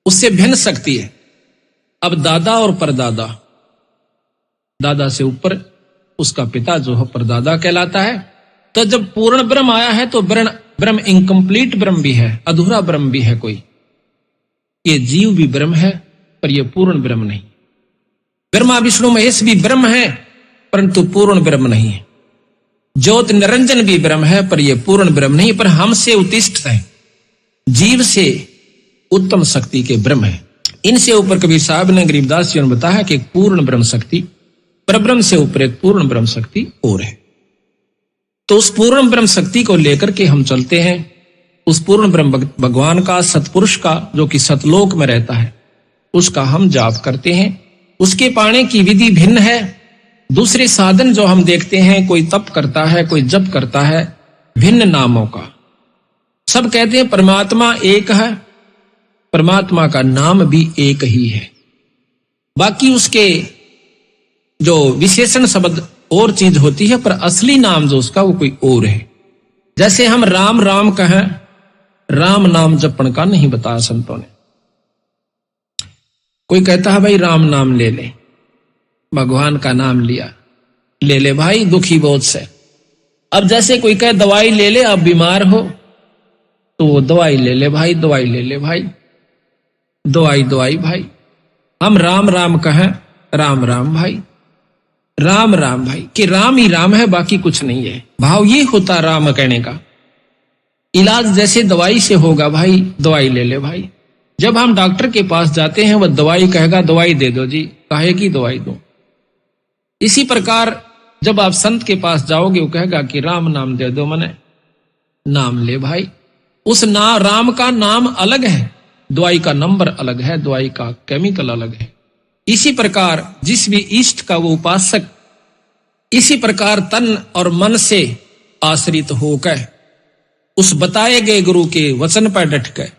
उससे भिन्न शक्ति है। अब दादा और परदादा, दादा से ऊपर उसका पिता जो है परदादा कहलाता है। तो जब पूर्ण ब्रह्म आया है तो ब्रह्म इनकम्प्लीट ब्रह्म भी है, अधूरा ब्रह्म भी है कोई। ये जीव भी ब्रह्म है पर यह पूर्ण ब्रह्म नहीं। ब्रह्मा विष्णु महेश भी ब्रह्म है परंतु पूर्ण ब्रह्म नहीं है। ज्योत निरंजन भी ब्रह्म है पर यह पूर्ण ब्रह्म नहीं, पर हमसे उत्तिष्ठ है, जीव से उत्तम शक्ति के ब्रह्म है। इनसे ऊपर कबीर साहब ने, गरीबदास जी ने बताया कि एक पूर्ण ब्रह्म शक्ति, परब्रह्म से ऊपर एक पूर्ण ब्रह्म शक्ति और है। तो उस पूर्ण ब्रह्म शक्ति को लेकर के हम चलते हैं। उस पूर्ण ब्रह्म भगवान का, सतपुरुष का, जो कि सतलोक में रहता है, उसका हम जाप करते हैं। उसके पाने की विधि भिन्न है। दूसरे साधन जो हम देखते हैं, कोई तप करता है, कोई जप करता है, भिन्न नामों का। सब कहते हैं परमात्मा एक है, परमात्मा का नाम भी एक ही है। बाकी उसके जो विशेषण शब्द और चीज होती है, पर असली नाम जो उसका वो कोई और है। जैसे हम राम राम कहें, राम नाम जपण का नहीं बताया संतों ने। कोई कहता है भाई राम नाम ले ले, भगवान का नाम लिया, ले ले भाई, दुखी बहुत से। अब जैसे कोई कहे दवाई ले ले, आप बीमार हो, तो वो दवाई ले ले भाई, दवाई ले ले भाई, दवाई दवाई भाई। हम राम राम कहें, राम राम भाई, राम राम भाई, कि राम ही राम है, बाकी कुछ नहीं है। भाव ये होता राम कहने का। इलाज जैसे दवाई से होगा भाई, दवाई ले ले भाई। जब हम डॉक्टर के पास जाते हैं, वह दवाई कहेगा दवाई दे दो जी, कहेगी दवाई दो। इसी प्रकार जब आप संत के पास जाओगे, वो कहेगा कि राम नाम दे दो, मने नाम ले भाई। उस राम का नाम अलग है, दवाई का नंबर अलग है, दवाई का केमिकल अलग है। इसी प्रकार जिस भी इष्ट का वो उपासक, इसी प्रकार तन और मन से आश्रित होकर उस बताए गए गुरु के वचन पर डटकर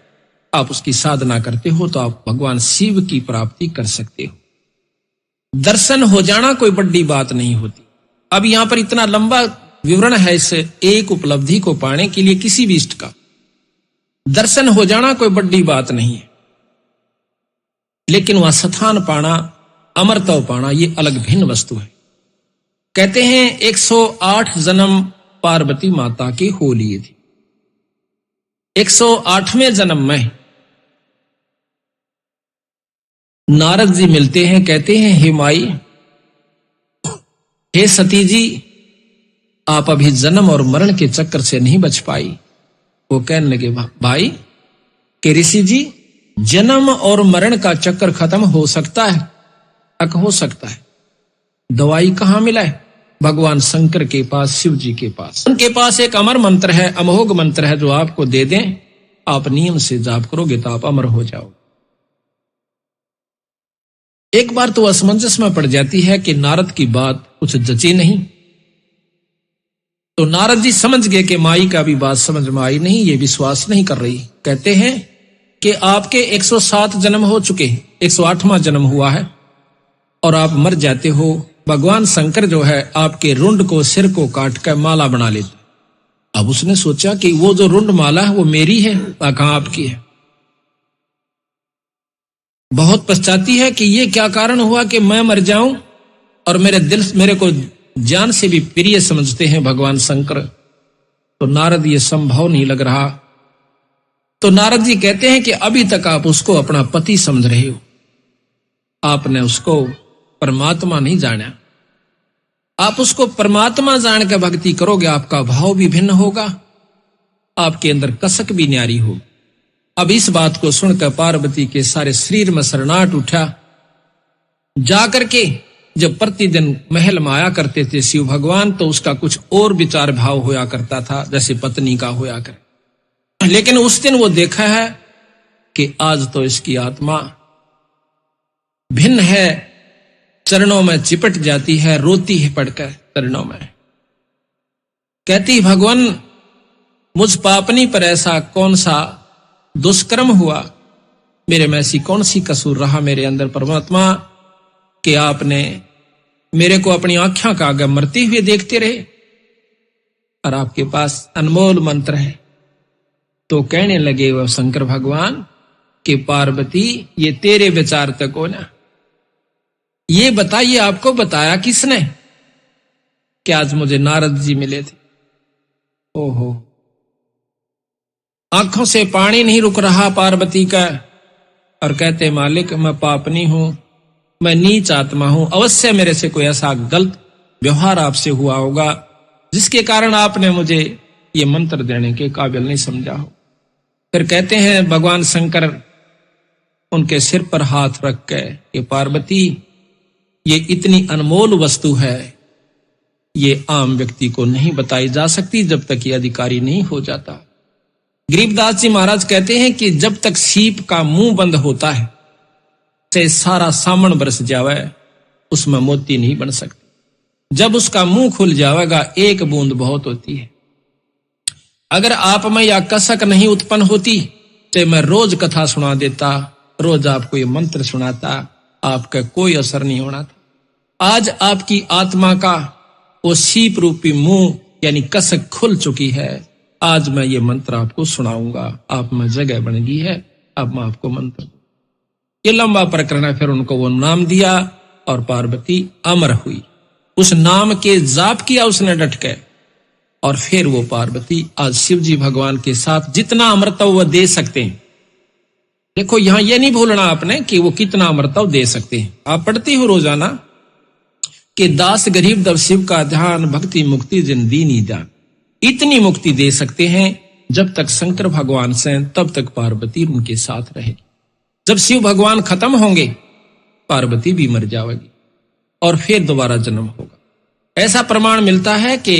आप उसकी साधना करते हो, तो आप भगवान शिव की प्राप्ति कर सकते हो। दर्शन हो जाना कोई बड़ी बात नहीं होती। अब यहां पर इतना लंबा विवरण है इस एक उपलब्धि को पाने के लिए किसी भी इष्ट का। दर्शन हो जाना कोई बड़ी बात नहीं है, लेकिन वह स्थान पाना, अमरत्व पाना, ये अलग भिन्न वस्तु है। कहते हैं 108 जन्म पार्वती माता के हो लिए थे। 108वें जन्म में नारद जी मिलते हैं, कहते हैं हे माई, हे सती जी, आप अभी जन्म और मरण के चक्कर से नहीं बच पाई। वो कहने लगे भाई कि ऋषि जी, जन्म और मरण का चक्कर खत्म हो सकता है? तक हो सकता है। दवाई कहां मिला है? भगवान शंकर के पास, शिव जी के पास। उनके पास एक अमर मंत्र है, अमोघ मंत्र है, जो आपको दे दें, आप नियम से जाप करोगे तो आप अमर हो जाओ। एक बार तो असमंजस में पड़ जाती है कि नारद की बात कुछ जची नहीं। तो नारद जी समझ गए कि माई का भी बात समझ में आई नहीं, ये विश्वास नहीं कर रही। कहते हैं कि आपके 107 जन्म हो चुके, 108वां जन्म हुआ है और आप मर जाते हो। भगवान शंकर जो है आपके रुंड को, सिर को काट कर माला बना लेते। अब उसने सोचा कि वो जो रुंड माला है वो मेरी है, कहां आपकी है? बहुत पछताती है कि ये क्या कारण हुआ कि मैं मर जाऊं और मेरे को जान से भी प्रिय समझते हैं भगवान शंकर। तो नारद ये संभव नहीं लग रहा। तो नारद जी कहते हैं कि अभी तक आप उसको अपना पति समझ रहे हो, आपने उसको परमात्मा नहीं जाना। आप उसको परमात्मा जान के भक्ति करोगे, आपका भाव भी भिन्न होगा, आपके अंदर कसक भी न्यारी हो। अब इस बात को सुनकर पार्वती के सारे शरीर में सरनाट उठा। जाकर के जब प्रतिदिन महल में आया करते थे शिव भगवान, तो उसका कुछ और विचार भाव होया करता था, जैसे पत्नी का होया करे। लेकिन उस दिन वो देखा है कि आज तो इसकी आत्मा भिन्न है, चरणों में चिपट जाती है, रोती है पड़कर चरणों में, कहती भगवान मुझ पापनी पर ऐसा कौन सा दुष्कर्म हुआ, मेरे में ऐसी कौन सी कसूर रहा मेरे अंदर परमात्मा, कि आपने मेरे को अपनी आंखों का आगे मरते हुए देखते रहे और आपके पास अनमोल मंत्र है। तो कहने लगे वह शंकर भगवान कि पार्वती, ये तेरे विचार तक हो ना, ये बताइए आपको बताया किसने कि आज मुझे नारद जी मिले थे? ओहो, आंखों से पानी नहीं रुक रहा पार्वती का और कहते मालिक मैं पापनी हूं, मैं नीच आत्मा हूं, अवश्य मेरे से कोई ऐसा गलत व्यवहार आपसे हुआ होगा जिसके कारण आपने मुझे ये मंत्र देने के काबिल नहीं समझा हो। फिर कहते हैं भगवान शंकर उनके सिर पर हाथ रख के कि पार्वती, ये इतनी अनमोल वस्तु है, ये आम व्यक्ति को नहीं बताई जा सकती जब तक ये अधिकारी नहीं हो जाता। गरीबदास जी महाराज कहते हैं कि जब तक सीप का मुंह बंद होता है, से सारा सामन बरस जावे, उसमें मोती नहीं बन सकते। जब उसका मुंह खुल जाएगा, एक बूंद बहुत होती है। अगर आप में या कसक नहीं उत्पन्न होती तो मैं रोज कथा सुना देता, रोज आपको ये मंत्र सुनाता, आपका कोई असर नहीं होना था। आज आपकी आत्मा का वो सीप रूपी मुंह यानी कसक खुल चुकी है। आज मैं ये मंत्र आपको सुनाऊंगा, आप में जगह बन गई है, अब मैं आपको मंत्र। ये लंबा प्रकरण है। फिर उनको वो नाम दिया और पार्वती अमर हुई। उस नाम के जाप किया उसने डट के, और फिर वो पार्वती आज शिव जी भगवान के साथ जितना अमृतव वो दे सकते हैं। देखो यहां ये नहीं भूलना आपने कि वो कितना अमृतव दे सकते हैं। आप पढ़ते हो रोजाना कि दास गरीब दब शिव का ध्यान, भक्ति मुक्ति जिन दीनी दान। इतनी मुक्ति दे सकते हैं जब तक शंकर भगवान से, तब तक पार्वती उनके साथ रहे। जब शिव भगवान खत्म होंगे, पार्वती भी मर जाएगी और फिर दोबारा जन्म होगा। ऐसा प्रमाण मिलता है कि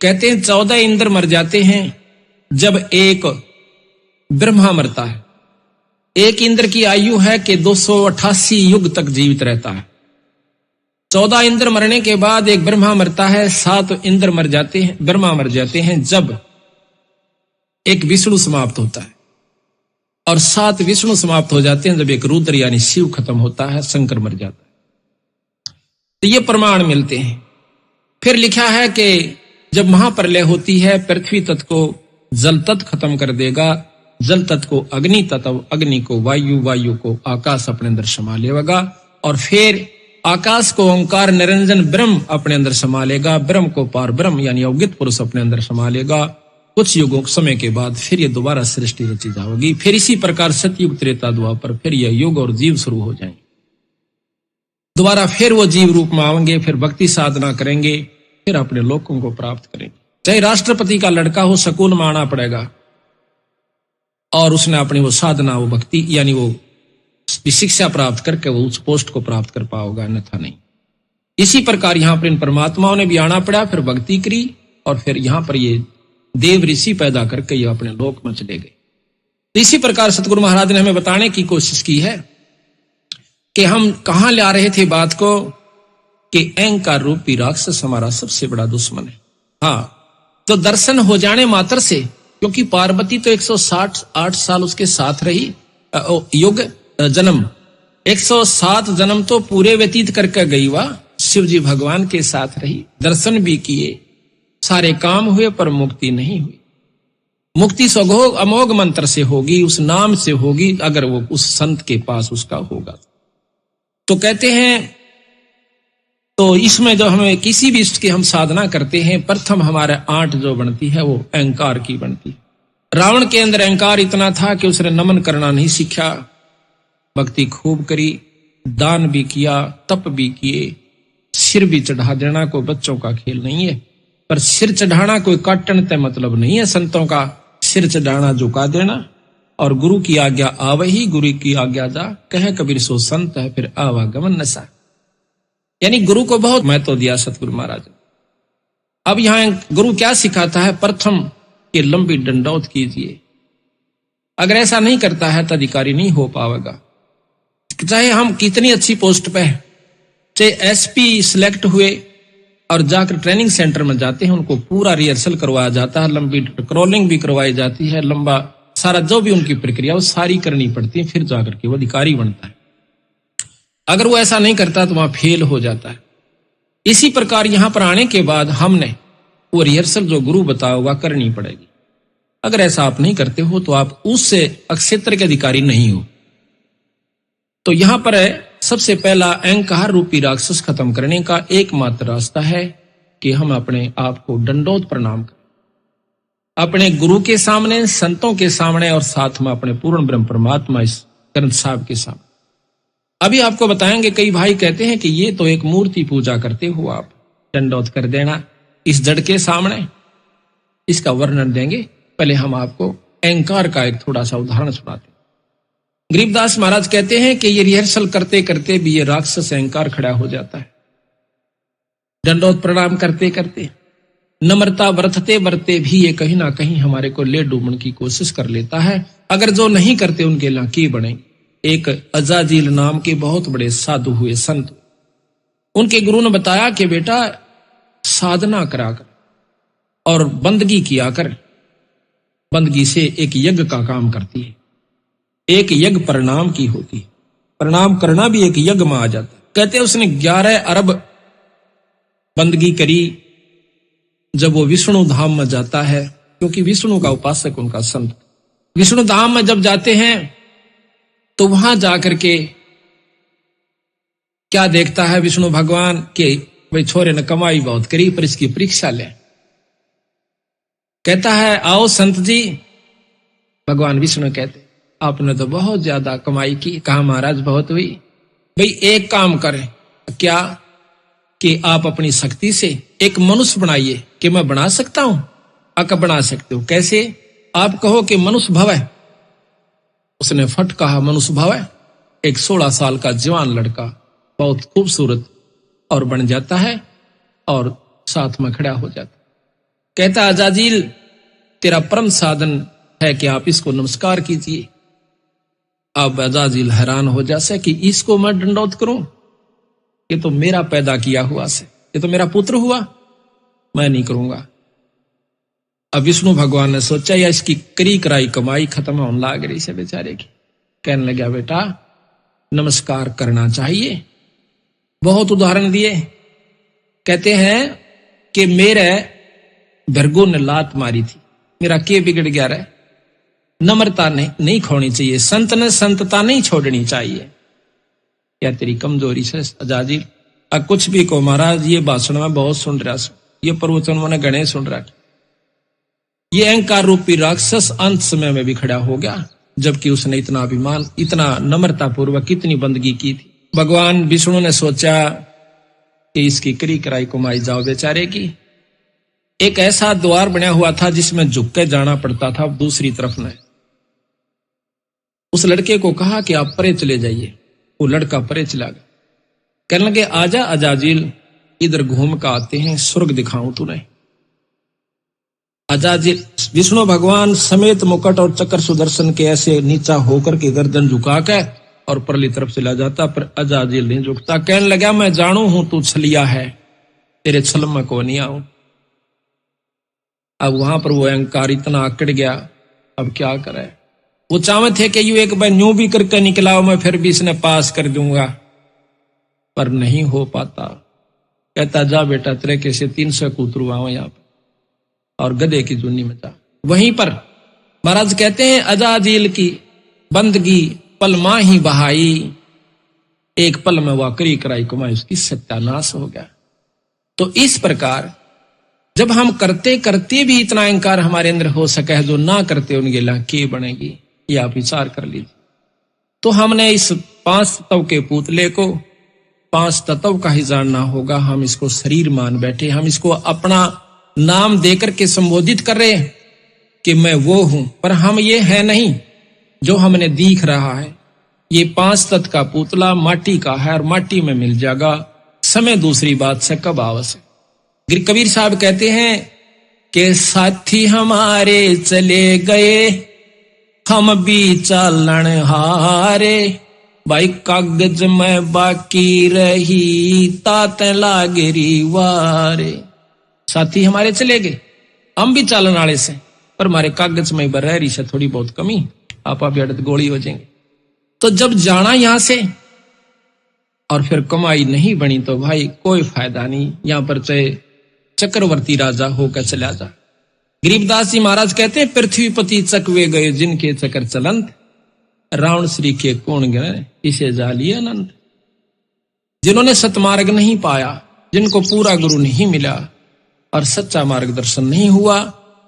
कहते हैं 14 इंद्र मर जाते हैं जब एक ब्रह्मा मरता है। एक इंद्र की आयु है कि 288 युग तक जीवित रहता है। 14 इंद्र मरने के बाद एक ब्रह्मा मरता है, 7 इंद्र मर जाते हैं, ब्रह्मा मर जाते हैं जब एक विष्णु समाप्त होता है, और 7 विष्णु समाप्त हो जाते हैं जब एक रुद्र यानी शिव खत्म होता है, शंकर मर जाता है। तो ये प्रमाण मिलते हैं। फिर लिखा है कि जब महाप्रलय होती है, पृथ्वी तत्व को जल तत्व खत्म कर देगा, जल तत्व को अग्नि तत्व, अग्नि को वायु, वायु को आकाश अपने अंदर समा लेगा, और फिर आकाश को ओंकार निरंजन ब्रह्म अपने अंदर समा लेगा, ब्रह्म को पार ब्रह्म यानी अवगित पुरुष अपने अंदर समा लेगा। कुछ युगों समय के बाद फिर ये दोबारा सृष्टि रची जाएगी। फिर इसी प्रकार सतयुग त्रेता द्वापर फिर यह युग और जीव शुरू हो जाएंगे। दोबारा फिर वो जीव रूप में आएंगे, फिर भक्ति साधना करेंगे, फिर अपने लोकों को प्राप्त करेंगे। चाहे राष्ट्रपति का लड़का हो, सकून में आना पड़ेगा और उसने अपनी वो साधना, वो भक्ति यानी वो शिक्षा प्राप्त करके वो उस पोस्ट को प्राप्त कर पाओगा, अन्यथा नहीं। इसी प्रकार यहां पर इन परमात्माओं ने भी आना पड़ा, फिर भक्ति करी और फिर यहां पर ये देव ऋषि पैदा करके ये अपने लोक में चले गए। तो इसी प्रकार सतगुरु महाराज ने हमें बताने की कोशिश की है कि हम कहां ले आ रहे थे बात को, कि अहंकार रूपी राक्षस हमारा सबसे बड़ा दुश्मन है। हाँ, तो दर्शन हो जाने मात्र से, क्योंकि पार्वती तो 168 साल उसके साथ रही, युग जन्म 107 जन्म तो पूरे व्यतीत करके गई, वह शिव जी भगवान के साथ रही, दर्शन भी किए, सारे काम हुए, पर मुक्ति नहीं हुई। मुक्ति स्वघोग अमोघ मंत्र से होगी, उस नाम से होगी, अगर वो उस संत के पास उसका होगा। तो कहते हैं, तो इसमें जो हमें किसी भी इष्ट की हम साधना करते हैं, प्रथम हमारे 8 जो बनती है वो अहंकार की बनती है। रावण के अंदर अहंकार इतना था कि उसने नमन करना नहीं सीखा, भक्ति खूब करी, दान भी किया, तप भी किए, सिर भी चढ़ा देना कोई बच्चों का खेल नहीं है, पर सिर चढ़ाना कोई काटन तय मतलब नहीं है। संतों का सिर चढ़ाना झुका देना, और गुरु की आज्ञा आवही, गुरु की आज्ञा जा, कहे कबीर सो संत है, फिर आवागमन नशा। यानी गुरु को बहुत महत्व दिया सतगुरु महाराज। अब यहां गुरु क्या सिखाता है, प्रथम के लंबी दंडौत कीजिए। अगर ऐसा नहीं करता है तो अधिकारी नहीं हो पाएगा, चाहे हम कितनी अच्छी पोस्ट पे हैं, चाहे एसपी सिलेक्ट हुए और जाकर ट्रेनिंग सेंटर में जाते हैं, उनको पूरा रिहर्सल करवाया जाता है, लंबी क्रॉलिंग भी करवाई जाती है, लंबा सारा जो भी उनकी प्रक्रिया वो सारी करनी पड़ती है, फिर जाकर के वो अधिकारी बनता है। अगर वो ऐसा नहीं करता तो वहां फेल हो जाता है। इसी प्रकार यहां पर आने के बाद हमने वो रिहर्सल जो गुरु बताया होगा करनी पड़ेगी। अगर ऐसा आप नहीं करते हो तो आप उससे क्षेत्र के अधिकारी नहीं हो। तो यहां पर सबसे पहला अहंकार रूपी राक्षस खत्म करने का एकमात्र रास्ता है कि हम अपने आप को दंडोत प्रणाम करें, अपने गुरु के सामने, संतों के सामने, और साथ में अपने पूर्ण ब्रह्म परमात्मा इस ग्रंथ साहब के सामने। अभी आपको बताएंगे, कई भाई कहते हैं कि ये तो एक मूर्ति पूजा करते हो आप, दंडोत कर देना इस जड़ के सामने, इसका वर्णन देंगे। पहले हम आपको अहंकार का एक थोड़ा सा उदाहरण सुनाते हैं। गरीबदास महाराज कहते हैं कि ये रिहर्सल करते करते भी ये राक्षस अहंकार खड़ा हो जाता है। दंडोत प्रणाम करते करते, नम्रता बरतते बरते भी ये कहीं ना कहीं हमारे को ले डूबने की कोशिश कर लेता है। अगर जो नहीं करते उनके लाकी बने। एक अजाजील नाम के बहुत बड़े साधु हुए, संत, उनके गुरु ने बताया कि बेटा साधना करा कर और बंदगी किया कर, बंदगी से एक यज्ञ का काम करती है, एक यज्ञ प्रणाम की होती है, प्रणाम करना भी एक यज्ञ में आ जाता है। कहते उसने 11 अरब बंदगी करी जब वो विष्णु धाम में जाता है, क्योंकि विष्णु का उपासक उनका संत। विष्णु धाम में जब जाते हैं तो वहां जाकर के क्या देखता है विष्णु भगवान के, भाई छोरे ने कमाई बहुत करी पर इसकी परीक्षा ले। कहता है आओ संत जी। भगवान विष्णु कहते आपने तो बहुत ज्यादा कमाई की। कहा महाराज बहुत हुई। भाई एक काम करें, क्या कि आप अपनी शक्ति से एक मनुष्य बनाइए। कि मैं बना सकता हूं? अक बना सकते हो। कैसे? आप कहो कि मनुष्य भव है। उसने फट कहा मनुष्य भव है। एक 16 साल का जवान लड़का बहुत खूबसूरत और बन जाता है और साथ में खड़ा हो जाता। कहता अजाजील तेरा परम साधन है कि आप इसको नमस्कार कीजिए। अब अजाजील हैरान हो जासे कि इसको मैं दंडौत करूं, ये तो मेरा पैदा किया हुआ से, ये तो मेरा पुत्र हुआ, मैं नहीं करूंगा। अब विष्णु भगवान ने सोचा या इसकी करी कराई कमाई खत्म होने लग रही से बेचारे की। कहने लगा बेटा नमस्कार करना चाहिए। बहुत उदाहरण दिए। कहते हैं कि मेरे भृगु ने लात मारी थी, मेरा के बिगड़ गया रहा। नम्रता नहीं खोनी चाहिए, संत ने संतता नहीं छोड़नी चाहिए। क्या तेरी कमजोरी से अजाजील? अब कुछ भी को महाराज, ये भाषण में बहुत सुन रहा, ये प्रवचन मैंने गणे सुन रहा। ये अहंकार रूपी राक्षस अंत समय में भी खड़ा हो गया, जबकि उसने इतना अभिमान, इतना नम्रता पूर्वक इतनी बंदगी की थी। भगवान विष्णु ने सोचा कि इसकी करी कराई कमाई जाओ बेचारे की। एक ऐसा द्वार बना हुआ था जिसमें झुक के जाना पड़ता था दूसरी तरफ में। उस लड़के को कहा कि आप परे चले जाइए। वो लड़का परे चला गया। कहने लगे आजा अजाजिल, इधर घूम कर आते हैं, स्वर्ग दिखाऊं तूने। अजाजिल विष्णु भगवान समेत मुकुट और चक्र सुदर्शन के ऐसे नीचा होकर के गर्दन झुका के और परली तरफ चला जाता, पर अजाजिल नहीं झुकता। कहने लगा मैं जानू हूं तू छलिया है, तेरे छल में को नहीं आऊं। अब वहां पर वो अहंकार इतना आकड़ गया, अब क्या करे। वो चाहते थे कि यू एक बार न्यू भी करके निकला मैं फिर भी इसने पास कर दूंगा, पर नहीं हो पाता। कहता जा बेटा तेरे कैसे 300 कूतरू आओ यहाँ पर और गधे की जूनी में जा। वहीं पर महाराज कहते हैं अजाजिल की बंदगी पल मां ही बहाई, एक पल में वह करी कराई कमाई उसकी सत्यानाश हो गया। तो इस प्रकार जब हम करते करते भी इतना अहंकार हमारे अंदर हो सके है, जो ना करते उनके ला के बनेगी, ये आप विचार कर लीजिए। तो हमने इस 5 तत्व के पुतले को 5 तत्व का ही जानना होगा। हम इसको शरीर मान बैठे, हम इसको अपना नाम देकर के संबोधित कर रहे हैं कि मैं वो हूं, पर हम ये है नहीं जो हमने दिख रहा है। ये 5 तत्व का पुतला माटी का है और माटी में मिल जाएगा। समय दूसरी बात से कब आवश्यक। कबीर साहब कहते हैं कि साथी हमारे चले गए हम भी चालन हारे, भाई कागज में बाकी रही तात लागरी वारे। साथी हमारे चले गए, हम भी चालन वाले से, पर हमारे कागज में बरहरी से थोड़ी बहुत कमी, आप अड़त गोली हो जाएंगे। तो जब जाना यहां से और फिर कमाई नहीं बनी तो भाई कोई फायदा नहीं, यहां पर चाहे चक्रवर्ती राजा होकर चला जा। गरीबदास जी महाराज कहते हैं पृथ्वीपति चकवे गए जिनके चक्र चलंत, रावण श्री के कौन गए इसे जालिए अनंत। जिन्होंने सतमार्ग नहीं पाया, जिनको पूरा गुरु नहीं मिला और सच्चा मार्गदर्शन नहीं हुआ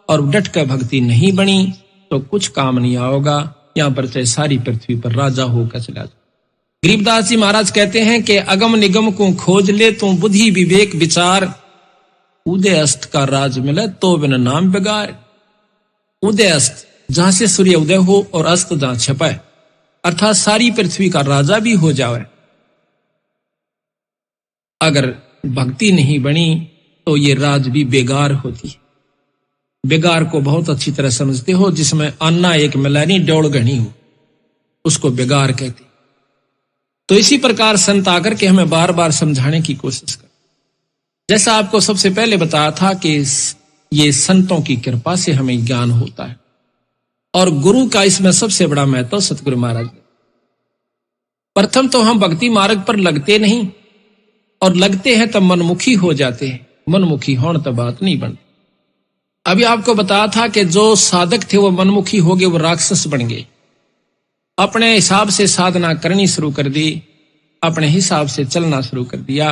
और डट कर भक्ति नहीं बनी, तो कुछ काम नहीं आओगा। यहां पर चाहे सारी पृथ्वी पर राजा होकर चला जा। गरीबदास जी महाराज कहते हैं कि अगम निगम को खोज ले तू बुद्धि विवेक विचार, उदय अस्त का राज मिले तो बिना नाम बेगार। उदय अस्त जहां से सूर्य उदय हो और अस्त जहां छपाए, अर्थात सारी पृथ्वी का राजा भी हो जाए, अगर भक्ति नहीं बनी तो ये राज भी बेगार होती। बेगार को बहुत अच्छी तरह समझते हो, जिसमें अन्ना एक मिलानी डोल घनी हो, उसको बेगार कहते। तो इसी प्रकार संत आकर के हमें बार बार समझाने की कोशिश कर। जैसा आपको सबसे पहले बताया था कि ये संतों की कृपा से हमें ज्ञान होता है और गुरु का इसमें सबसे बड़ा महत्व सतगुरु महाराज। प्रथम तो हम भक्ति मार्ग पर लगते नहीं, और लगते हैं तब मनमुखी हो जाते हैं। मनमुखी होने तब बात नहीं बनती। अभी आपको बताया था कि जो साधक थे वो मनमुखी हो गए, वो राक्षस बन गए। अपने हिसाब से साधना करनी शुरू कर दी, अपने हिसाब से चलना शुरू कर दिया,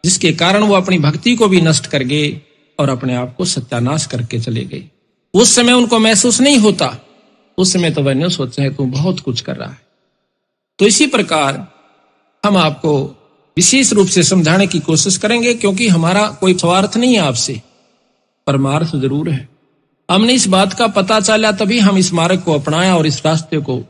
जिसके कारण वो अपनी भक्ति को भी नष्ट कर गए और अपने आप को सत्यानाश करके चले गए। उस समय उनको महसूस नहीं होता, उस समय तो वह सोचते हैं तू बहुत कुछ कर रहा है। तो इसी प्रकार हम आपको विशेष रूप से समझाने की कोशिश करेंगे, क्योंकि हमारा कोई स्वार्थ नहीं है आपसे, परमार्थ जरूर है। हमने इस बात का पता चला तभी हम इस मार्ग को अपनाया और इस रास्ते को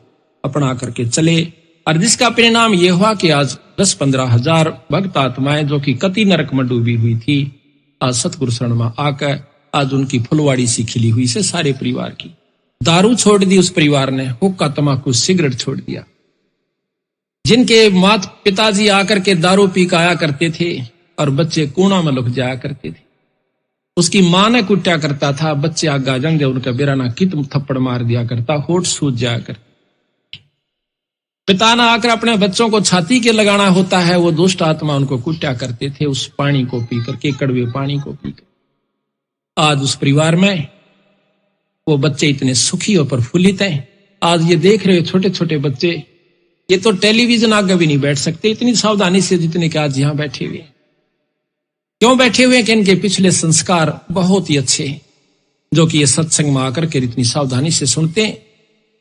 अपना करके चले, और जिसका परिणाम यह हुआ कि आज 10-15 हजार भक्त आत्माएं जो कि कति नरक में डूबी हुई थी, आज सतगुरु शरण में आकर आज उनकी फुलवाड़ी सी खिली हुई से सारे परिवार की। दारू छोड़ दी उस परिवार ने, हुक्का तमाकू सिगरेट छोड़ दिया। जिनके माता पिताजी आकर के दारू पी के आया करते थे और बच्चे कूड़ा में लुक जाया करते थे, उसकी मां ने कुट्या करता था, बच्चे आगा जंग उनका बिराना कित थप्पड़ मार दिया करता, होठ सूज जाया करता। पिता ने आकर अपने बच्चों को छाती के लगाना होता है, वो दुष्ट आत्मा उनको कुट्या करते थे उस पानी को पी करके, कड़वे पानी को पीकर। आज उस परिवार में वो बच्चे इतने सुखी और प्रफुल्लित हैं। आज ये देख रहे हो छोटे छोटे बच्चे, ये तो टेलीविजन आगे भी नहीं बैठ सकते इतनी सावधानी से जितने के आज यहां बैठे हुए। क्यों बैठे हुए हैं कि इनके पिछले संस्कार बहुत ही अच्छे हैं, जो कि ये सत्संग में आकर के इतनी सावधानी से सुनते हैं।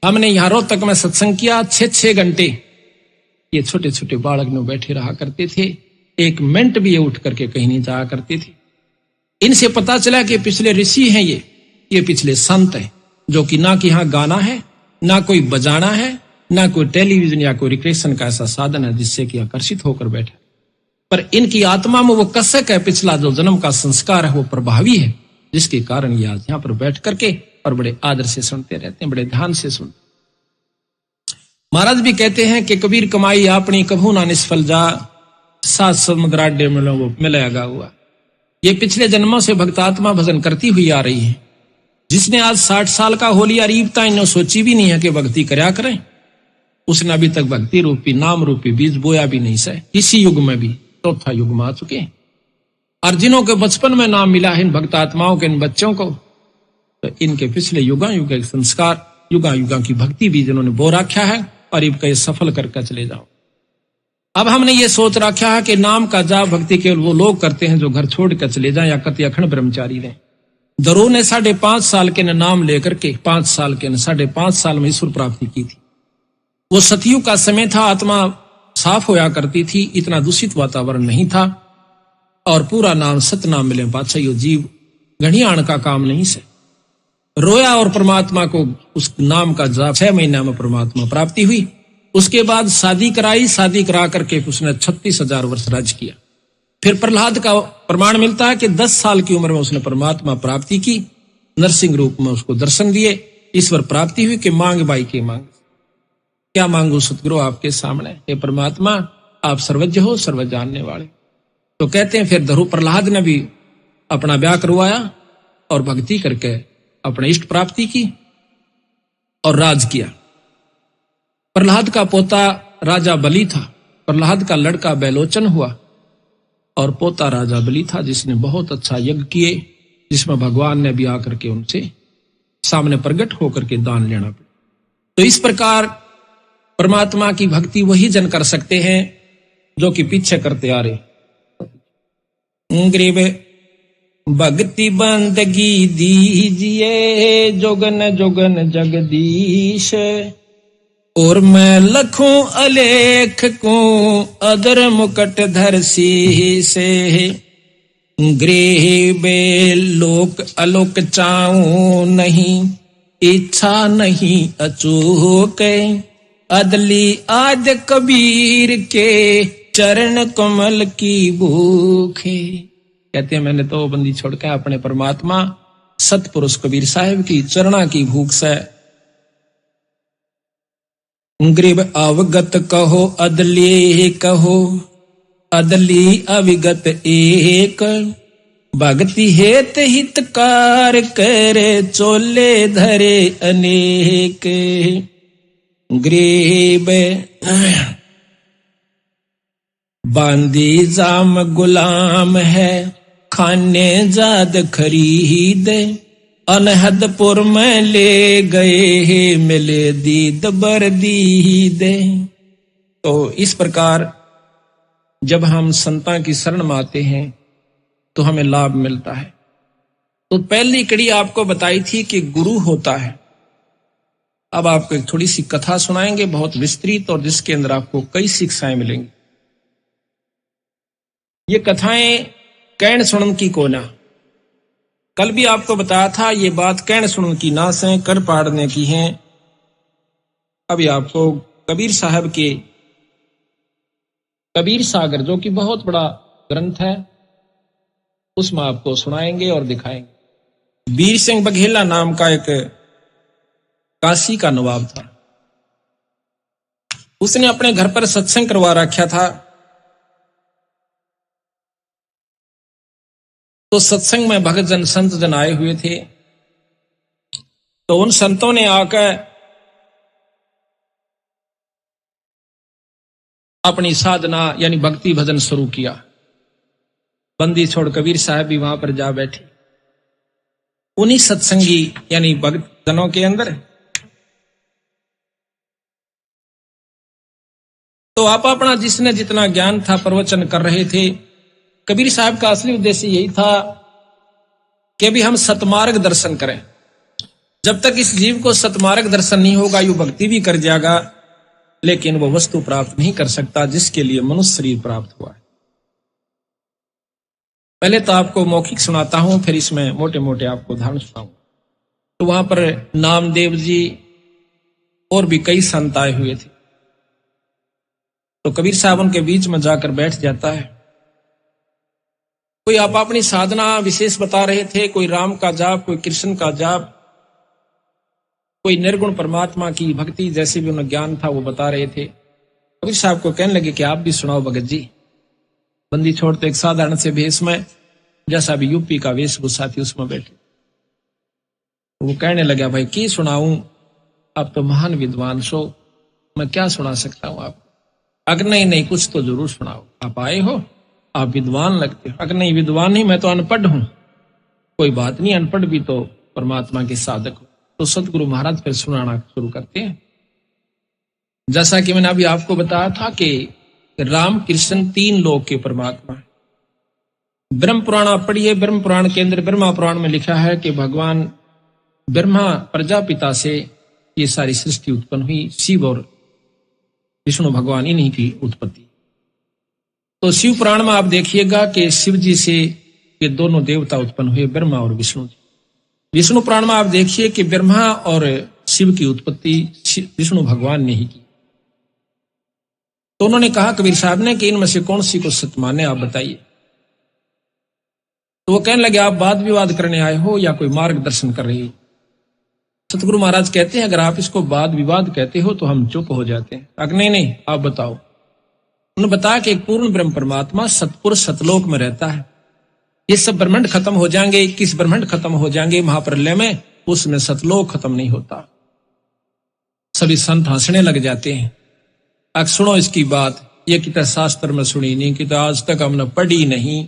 हमने यहां रोहतक में सत्संग किया 6-6 घंटे, ये छोटे छोटे बालक में बैठे रहा करते थे, एक मिनट भी ये उठ करके कहीं नहीं जाया करते थे। इनसे पता चला कि पिछले ऋषि हैं, ये पिछले संत हैं, जो कि ना कि यहाँ गाना है, ना कोई बजाना है, ना कोई टेलीविजन या कोई रिक्रिएशन का ऐसा साधन है जिससे कि आकर्षित होकर बैठे, पर इनकी आत्मा में वो कसक है, पिछला जो जन्म का संस्कार है वो प्रभावी है, जिसके कारण ये आज यहाँ पर बैठ करके और बड़े आदर से सुनते रहते हैं, बड़े ध्यान से सुनते। महाराज भी कहते हैं कि कबीर कमाई अपनी कभू ना निष्फल जा, सात समुद्राड्य मिलेगा हुआ। ये पिछले जन्मों से भक्तात्मा भजन करती हुई आ रही है। जिसने आज 60 साल का हो लिया रीबता, इन्हों सोची भी नहीं है कि भक्ति करया करें, उसने अभी तक भक्ति रूपी नाम रूपी बीज बोया भी नहीं सै। इसी युग में भी चौथा युग में आ चुके हैं, और जिन्हों के बचपन में नाम मिला है इन भक्तात्माओं के, इन बच्चों को, तो इनके पिछले युगा युग के संस्कार, युगा युगा की भक्ति भी जिन्होंने बो रखा है, और इनका सफल करके चले जाओ। अब हमने ये सोच रखा है कि नाम का जाप भक्ति केवल वो लोग करते हैं जो घर छोड़ कर चले जाएं या कति अखंड ब्रह्मचारी रहे। दरो ने 5.5 साल के नाम लेकर के 5 साल के 5.5 साल में ईश्वर प्राप्ति की थी। वो सतयुग का समय था, आत्मा साफ होया करती थी, इतना दूषित वातावरण नहीं था, और पूरा नाम सतनाम मिले पाछा यो जीव घड़ियाण का काम नहीं से रोया, और परमात्मा को उस नाम का जाप 6 महीना में परमात्मा प्राप्ति हुई। उसके बाद शादी कराई, शादी करा करके उसने 36,000 वर्ष राज किया। फिर प्रहलाद का प्रमाण मिलता है कि 10 साल की उम्र में उसने परमात्मा प्राप्ति की, नरसिंह रूप में उसको दर्शन दिए, ईश्वर प्राप्ति हुई। कि मांग बाई के मांग, क्या मांगू सतगुरु आपके सामने, हे परमात्मा आप सर्वज्ञ हो, सर्व जानने वाले। तो कहते हैं फिर धरु प्रहलाद ने भी अपना ब्याह करवाया और भक्ति करके अपने इष्ट प्राप्ति की और राज किया। प्रहलाद का पोता राजा बलि था, प्रहलाद का लड़का बैलोचन हुआ, और पोता राजा बलि था जिसने बहुत अच्छा यज्ञ किए, जिसमें भगवान ने भी आकर के उनसे सामने प्रकट होकर के दान लेना पड़ा। तो इस प्रकार परमात्मा की भक्ति वही जन कर सकते हैं जो कि पीछे करते आ रहे। गरीब भक्ति बंदगी दीजिए जोगन जोगन जगदीश, और मैं लखूं अलेख को अदर मुकट धर से, गृह बे लोक अलोक चाऊं नहीं, इच्छा नहीं अचूक, अदली आद कबीर के चरण कमल की भूखे। कहते हैं मैंने तो बंदी छोड़ के अपने परमात्मा सतपुरुष कबीर साहिब की चरणा की भूख से। ग्रीब अवगत कहो अदली कहो, अदली अविगत एक, भक्ति हेत हितकार करे चोले धरे अनेक। ग्रीब बांदी जाम गुलाम है, खाने जाद खरीद, अनहदपुर में ले गए मिले दीद बर दीद। तो इस प्रकार जब हम संतां की शरण में आते हैं तो हमें लाभ मिलता है। तो पहली कड़ी आपको बताई थी कि गुरु होता है। अब आपको एक थोड़ी सी कथा सुनाएंगे, बहुत विस्तृत, और जिसके अंदर आपको कई शिक्षाएं मिलेंगी। ये कथाएं कैण सुनन की कोना, कल भी आपको बताया था ये बात कैण सुनन की ना से कर पाड़ने की है। अभी आपको कबीर साहब के कबीर सागर, जो कि बहुत बड़ा ग्रंथ है, उसमें आपको सुनाएंगे और दिखाएंगे। वीर सिंह बघेला नाम का एक काशी का नवाब था। उसने अपने घर पर सत्संग करवा रखा था। तो सत्संग में भक्त जन संत जन आए हुए थे। तो उन संतों ने आकर अपनी साधना यानी भक्ति भजन शुरू किया। बंदी छोड़ कबीर साहब भी वहां पर जा बैठे। उन्हीं सत्संगी यानी भक्त जनों के अंदर तो आप अपना जिसने जितना ज्ञान था प्रवचन कर रहे थे। कबीर साहब का असली उद्देश्य यही था कि भी हम सतमार्ग दर्शन करें। जब तक इस जीव को सतमार्ग दर्शन नहीं होगा, यू भक्ति भी कर जाएगा लेकिन वो वस्तु प्राप्त नहीं कर सकता जिसके लिए मनुष्य शरीर प्राप्त हुआ है। पहले तो आपको मौखिक सुनाता हूं, फिर इसमें मोटे मोटे आपको उदाहरण सुनाऊंगा। तो वहां पर नामदेव जी और भी कई संत आए हुए थे। तो कबीर साहब उनके बीच में जाकर बैठ जाता है। कोई आप अपनी साधना विशेष बता रहे थे, कोई राम का जाप, कोई कृष्ण का जाप, कोई निर्गुण परमात्मा की भक्ति जैसे भी उन्हें ज्ञान था वो बता रहे थे। कबीर साहब को कहने लगे कि आप भी सुनाओ भगत जी। बंदी छोड़ तो एक साधारण से भेष में, जैसा भी यूपी का वेशभूषा थी उसमें बैठे। वो कहने लगा भाई की सुनाऊं, आप तो महान विद्वान सो, मैं क्या सुना सकता हूं आपको। अगर नहीं कुछ तो जरूर सुनाओ, आप आए हो, आप विद्वान लगते हो। अगर नहीं विद्वान नहीं, मैं तो अनपढ़ हूं। कोई बात नहीं, अनपढ़ भी तो परमात्मा के साधक हो। तो सतगुरु महाराज फिर सुनाना शुरू करते हैं। जैसा कि मैंने अभी आपको बताया था कि राम कृष्ण तीन लोक के परमात्मा है। ब्रह्म पुराण आप पढ़िए, ब्रह्म पुराण के अंदर ब्रह्मा पुराण में लिखा है कि भगवान ब्रह्मा प्रजापिता से ये सारी सृष्टि उत्पन्न हुई। शिव और विष्णु भगवान इन्हीं की उत्पत्ति। तो शिव पुराण में आप देखिएगा कि शिव जी से ये दोनों देवता उत्पन्न हुए, ब्रह्मा और विष्णु जी। विष्णु पुराण में आप देखिए कि ब्रह्मा और शिव की उत्पत्ति विष्णु भगवान ने ही की। तो उन्होंने कहा कबीर साहब ने कि इनमें से कौन सी को सत्य माने, आप बताइए। तो वो कहने लगे आप वाद विवाद करने आए हो या कोई मार्गदर्शन कर रही हो। सतगुरु महाराज कहते हैं अगर आप इसको वाद विवाद कहते हो तो हम चुप हो जाते हैं। अगर नहीं आप बताओ। उन्होंने बताया कि एक पूर्ण ब्रह्म परमात्मा सतपुरुष सतलोक में रहता है। ये सब ब्रह्मांड खत्म हो जाएंगे, 21 ब्रह्मांड खत्म हो जाएंगे महाप्रलय में, उसमें सतलोक खत्म नहीं होता। सभी संत हंसने लग जाते हैं। अब सुनो इसकी बात, ये कितना शास्त्र में सुनी नहीं, कि तो आज तक हमने पढ़ी नहीं,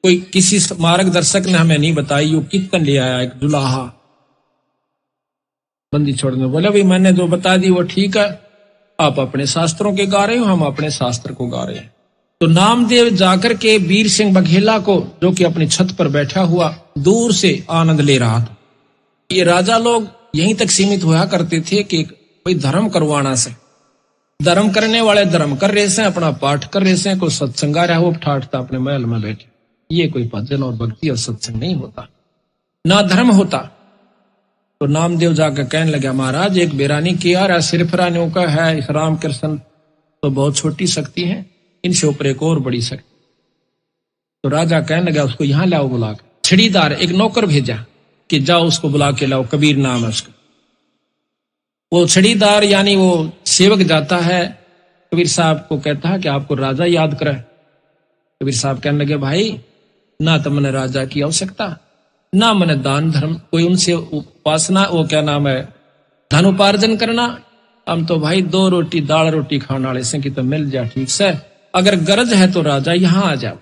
कोई किसी मार्गदर्शक ने हमें नहीं बताई। वो कीर्तन ले आया एक दुलाहा। बंदी छोड़ने बोले भाई मैंने जो बता दी वो ठीक है, आप अपने शास्त्रों के गा रहे हो, हम अपने शास्त्र को गा रहे हैं। तो नामदेव जाकर के वीर सिंह बघेला को, जो कि अपनी छत पर बैठा हुआ दूर से आनंद ले रहा था। ये राजा लोग यहीं तक सीमित हुआ करते थे कि कोई धर्म करवाना से, धर्म करने वाले धर्म कर रहे से, अपना पाठ कर रहे से, कोई सत्संग आ रहा है वो ठाठता अपने महल में बैठे। ये कोई भजन और भक्ति और सत्संग नहीं होता, ना धर्म होता। तो नामदेव जाकर कहने लगा महाराज एक बेरानी किया रहा सिर्फ रानियों का है, इस राम कृष्ण तो बहुत छोटी शक्ति है, इनसे ऊपर एक और बड़ी शक्ति। तो राजा कहने लगा उसको यहां लाओ बुलाकर। छड़ीदार एक नौकर भेजा कि जाओ उसको बुला के लाओ, कबीर नाम है उसका। वो छड़ीदार यानी वो सेवक जाता है, कबीर साहब को कहता है कि आपको राजा याद करे। कबीर साहब कहने लगे भाई ना तो मैंने राजा की आवश्यकता, ना मैंने दान धर्म कोई उनसे उपासना, वो क्या नाम है धन उपार्जन करना। हम तो भाई 2 रोटी दाल रोटी खाने वाले से कि तो मिल जा ठीक से, अगर गरज है तो राजा यहां आ जाओ।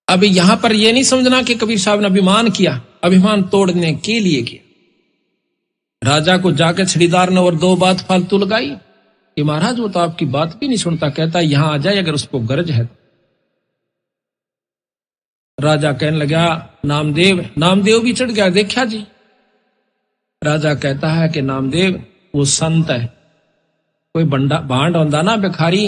अभी यहां पर यह नहीं समझना कि कबीर साहब ने अभिमान किया, अभिमान तोड़ने के लिए किया। राजा को जाकर छड़ीदार ने और 2 बात फालतू लगाई कि महाराज वो तो आपकी बात भी नहीं सुनता, कहता यहां आ जाए अगर उसको गरज है। राजा कहने लगा नामदेव भी चढ़ गया, देखा जी। राजा कहता है कि नामदेव वो संत है, कोई भांड होंदा ना भिखारी,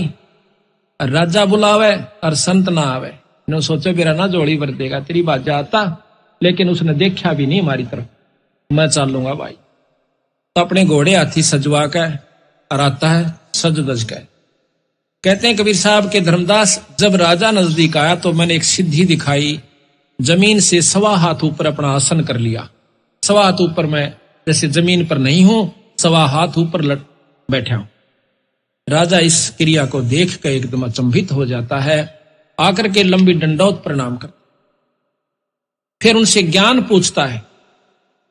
राजा बुलावे और संत ना आवे। ने सोचे मेरा ना जोड़ी भर देगा, तेरी बात जाता, लेकिन उसने देखा भी नहीं हमारी तरफ। मैं चलूंगा भाई। तो अपने घोड़े हाथी सजवा कर और आता है सज दज कर। कहते हैं कबीर साहब के धर्मदास जब राजा नजदीक आया तो मैंने एक सिद्धि दिखाई, जमीन से 1.25 हाथ ऊपर अपना आसन कर लिया। 1.25 हाथ ऊपर मैं जैसे जमीन पर नहीं हूं, 1.25 हाथ ऊपर बैठा हूं। राजा इस क्रिया को देख कर एकदम अचंभित हो जाता है, आकर के लंबी दंडौत प्रणाम कर, फिर उनसे ज्ञान पूछता है।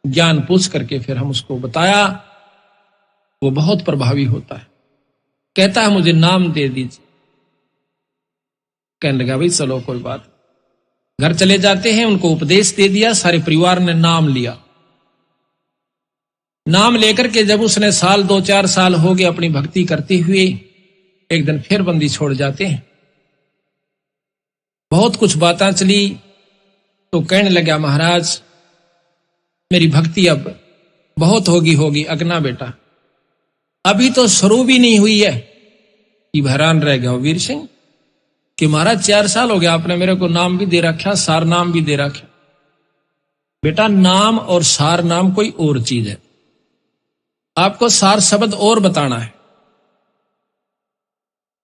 ज्ञान पूछ करके फिर हम उसको बताया, वो बहुत प्रभावी होता है। कहता है मुझे नाम दे दीजिए। कहने लगा भाई चलो कोई बात। घर चले जाते हैं, उनको उपदेश दे दिया, सारे परिवार ने नाम लिया। नाम लेकर के जब उसने 2-4 साल हो गए अपनी भक्ति करते हुए, एक दिन फिर बंदी छोड़ जाते हैं। बहुत कुछ बातें चली तो कहने लगा महाराज मेरी भक्ति अब बहुत होगी। अगना बेटा अभी तो शुरू भी नहीं हुई है कि हैरान रह गया वीर सिंह कि महाराज 4 साल हो गया, आपने मेरे को नाम भी दे रखा, सार नाम भी दे रखा। बेटा, नाम और सार नाम कोई और चीज है, आपको सार शब्द और बताना है।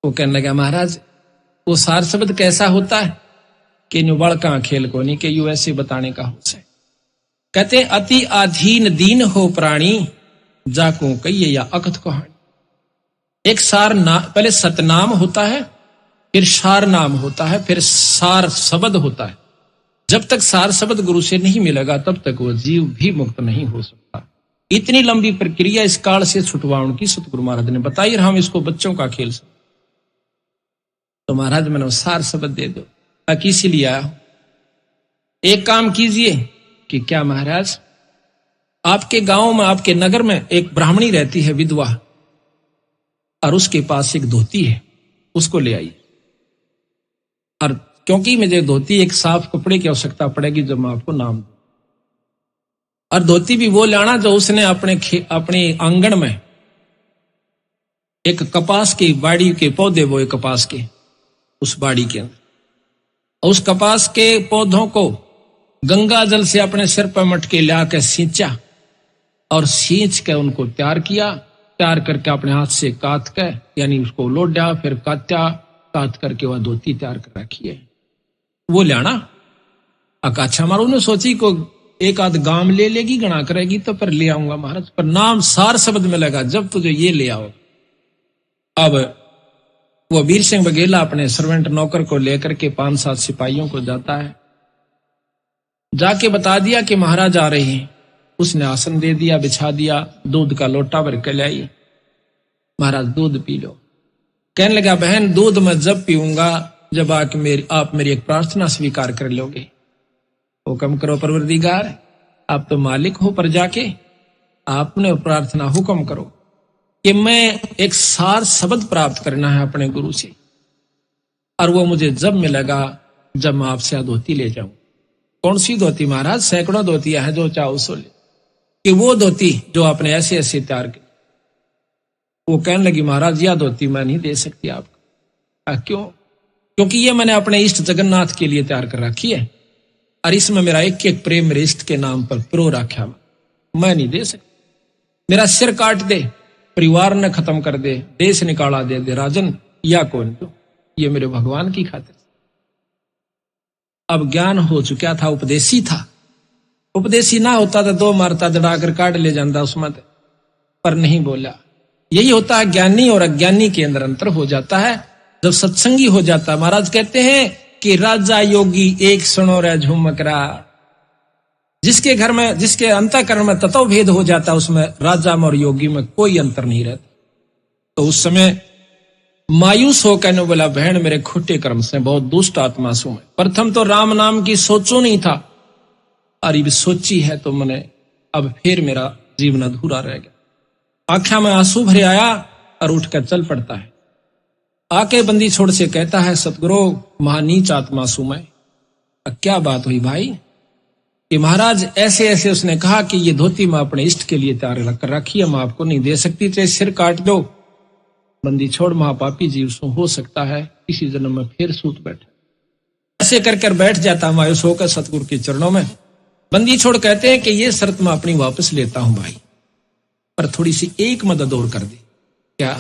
वो कहने लगा, महाराज वो सार शब्द कैसा होता है कि न्यू बड़का खेल को नहीं कि यू ऐसे बताने का हो से। कहते अति अधीन दीन हो प्राणी, जाको कहिए या अकथ कहानी। एक सार नाम, पहले सतनाम होता है, फिर सार नाम होता है, फिर सार शब्द होता है। जब तक सार शब्द गुरु से नहीं मिलेगा तब तक वो जीव भी मुक्त नहीं हो सकता। इतनी लंबी प्रक्रिया इस काल से छुटवाने की सतगुरु महाराज ने बताई, और हम इसको बच्चों का खेल सकते। तो महाराज मैंने सार शब्द दे दो, इसीलिए आया। एक काम कीजिए कि क्या महाराज, आपके गांव में, आपके नगर में एक ब्राह्मणी रहती है, विधवा, और उसके पास एक धोती है, उसको ले आइए। और क्योंकि मुझे धोती, एक साफ कपड़े की आवश्यकता पड़ेगी जब मैं आपको नाम दूं। और धोती भी वो लाना जो उसने अपने आंगन में एक कपास की बाड़ी के पौधे बोए, कपास के उस बाड़ी के अंदर, और उस कपास के पौधों को गंगा जल से अपने सिर पर मटके ला के सींचा, और सींच के उनको तैयार किया। तैयार करके अपने हाथ से काट के, यानी उसको लोडा, फिर काटा, काट करके वह धोती तैयार कर रखी है। वो लाना अकाछा मारो। उन्होंने सोची को एक आध गांव ले लेगी, गणा करेगी तो पर ले आऊंगा महाराज, पर नाम सार शब्द में लगा, जब तुझे ये ले आओ। अब वो वीर सिंह बघेला अपने सर्वेंट नौकर को लेकर के 5-7 सिपाहियों को जाता है, जाके बता दिया कि महाराज आ रहे हैं। उसने आसन दे दिया, बिछा दिया, दूध का लोटा भर के लाई, महाराज दूध पी लो। कहने लगा, बहन दूध मैं जब पीऊंगा जब आप मेरी एक प्रार्थना स्वीकार कर लोगे। हुक्म करो परवरदिगार, आप तो मालिक हो प्रजा के, आपने प्रार्थना हुक्म करो कि मैं एक सार शब्द प्राप्त करना है अपने गुरु से, और वो मुझे जब मिलेगा जब मैं आपसे धोती ले जाऊं। कौन सी धोती महाराज? सैकड़ों धोतियां हैं, जो चाहो सो ले। कि वो धोती जो आपने ऐसे ऐसे तैयार की। वो कहने लगी, महाराज यह धोती मैं नहीं दे सकती आपको। क्यों? क्योंकि ये मैंने अपने इष्ट जगन्नाथ के लिए तैयार कर रखी है, और इसमें मेरा एक एक प्रेम मेरे इष्ट के नाम पर प्रो रखा, मैं नहीं दे सकती। मेरा सिर काट दे, परिवार ने खत्म कर दे, देश निकाला दे राजन, या कौन तो ये मेरे भगवान की खातिर। अब ज्ञान हो चुका था, उपदेशी था। उपदेशी ना होता तो 2 मारता, जड़ाकर काट ले जाता उसमें, पर नहीं बोला। यही होता है, ज्ञानी और अज्ञानी के अंदर अंतर हो जाता है जब सत्संगी हो जाता है। महाराज कहते हैं कि राजा योगी एक सुनो रे झुमकरा। जिसके घर में, जिसके अंतःकरण में तत्व भेद हो जाता है, उसमें राजा में और योगी में कोई अंतर नहीं रहता। तो उस समय मायूस हो कहने बोला, बहन मेरे खोटे कर्म से बहुत दुष्ट आत्मा सु मैं। प्रथम तो राम नाम की सोचो नहीं था, और ये सोची है तो मैंने अब फिर मेरा जीवन अधूरा रह गया। आंखों में आंसू भरे आया और उठकर चल पड़ता है। आके बंदी छोड़ से कहता है, सतगुरु महानीच आत्मा सु मैं। क्या बात हुई भाई? कि महाराज ऐसे ऐसे उसने कहा कि ये धोती मैं अपने इष्ट के लिए तैयार कर रखी है, मैं आपको नहीं दे सकती, चाहे सिर काट दो। बंदी छोड़ महापापी जीव सो हो सकता है इसी जन्म में फिर सूत बैठे। ऐसे कर बैठ जाता मायूस होकर सतगुरु के चरणों में। बंदी छोड़ कहते हैं कि ये शर्त मैं अपनी वापस लेता हूं भाई, पर थोड़ी सी एक मदद और कर दे। क्या?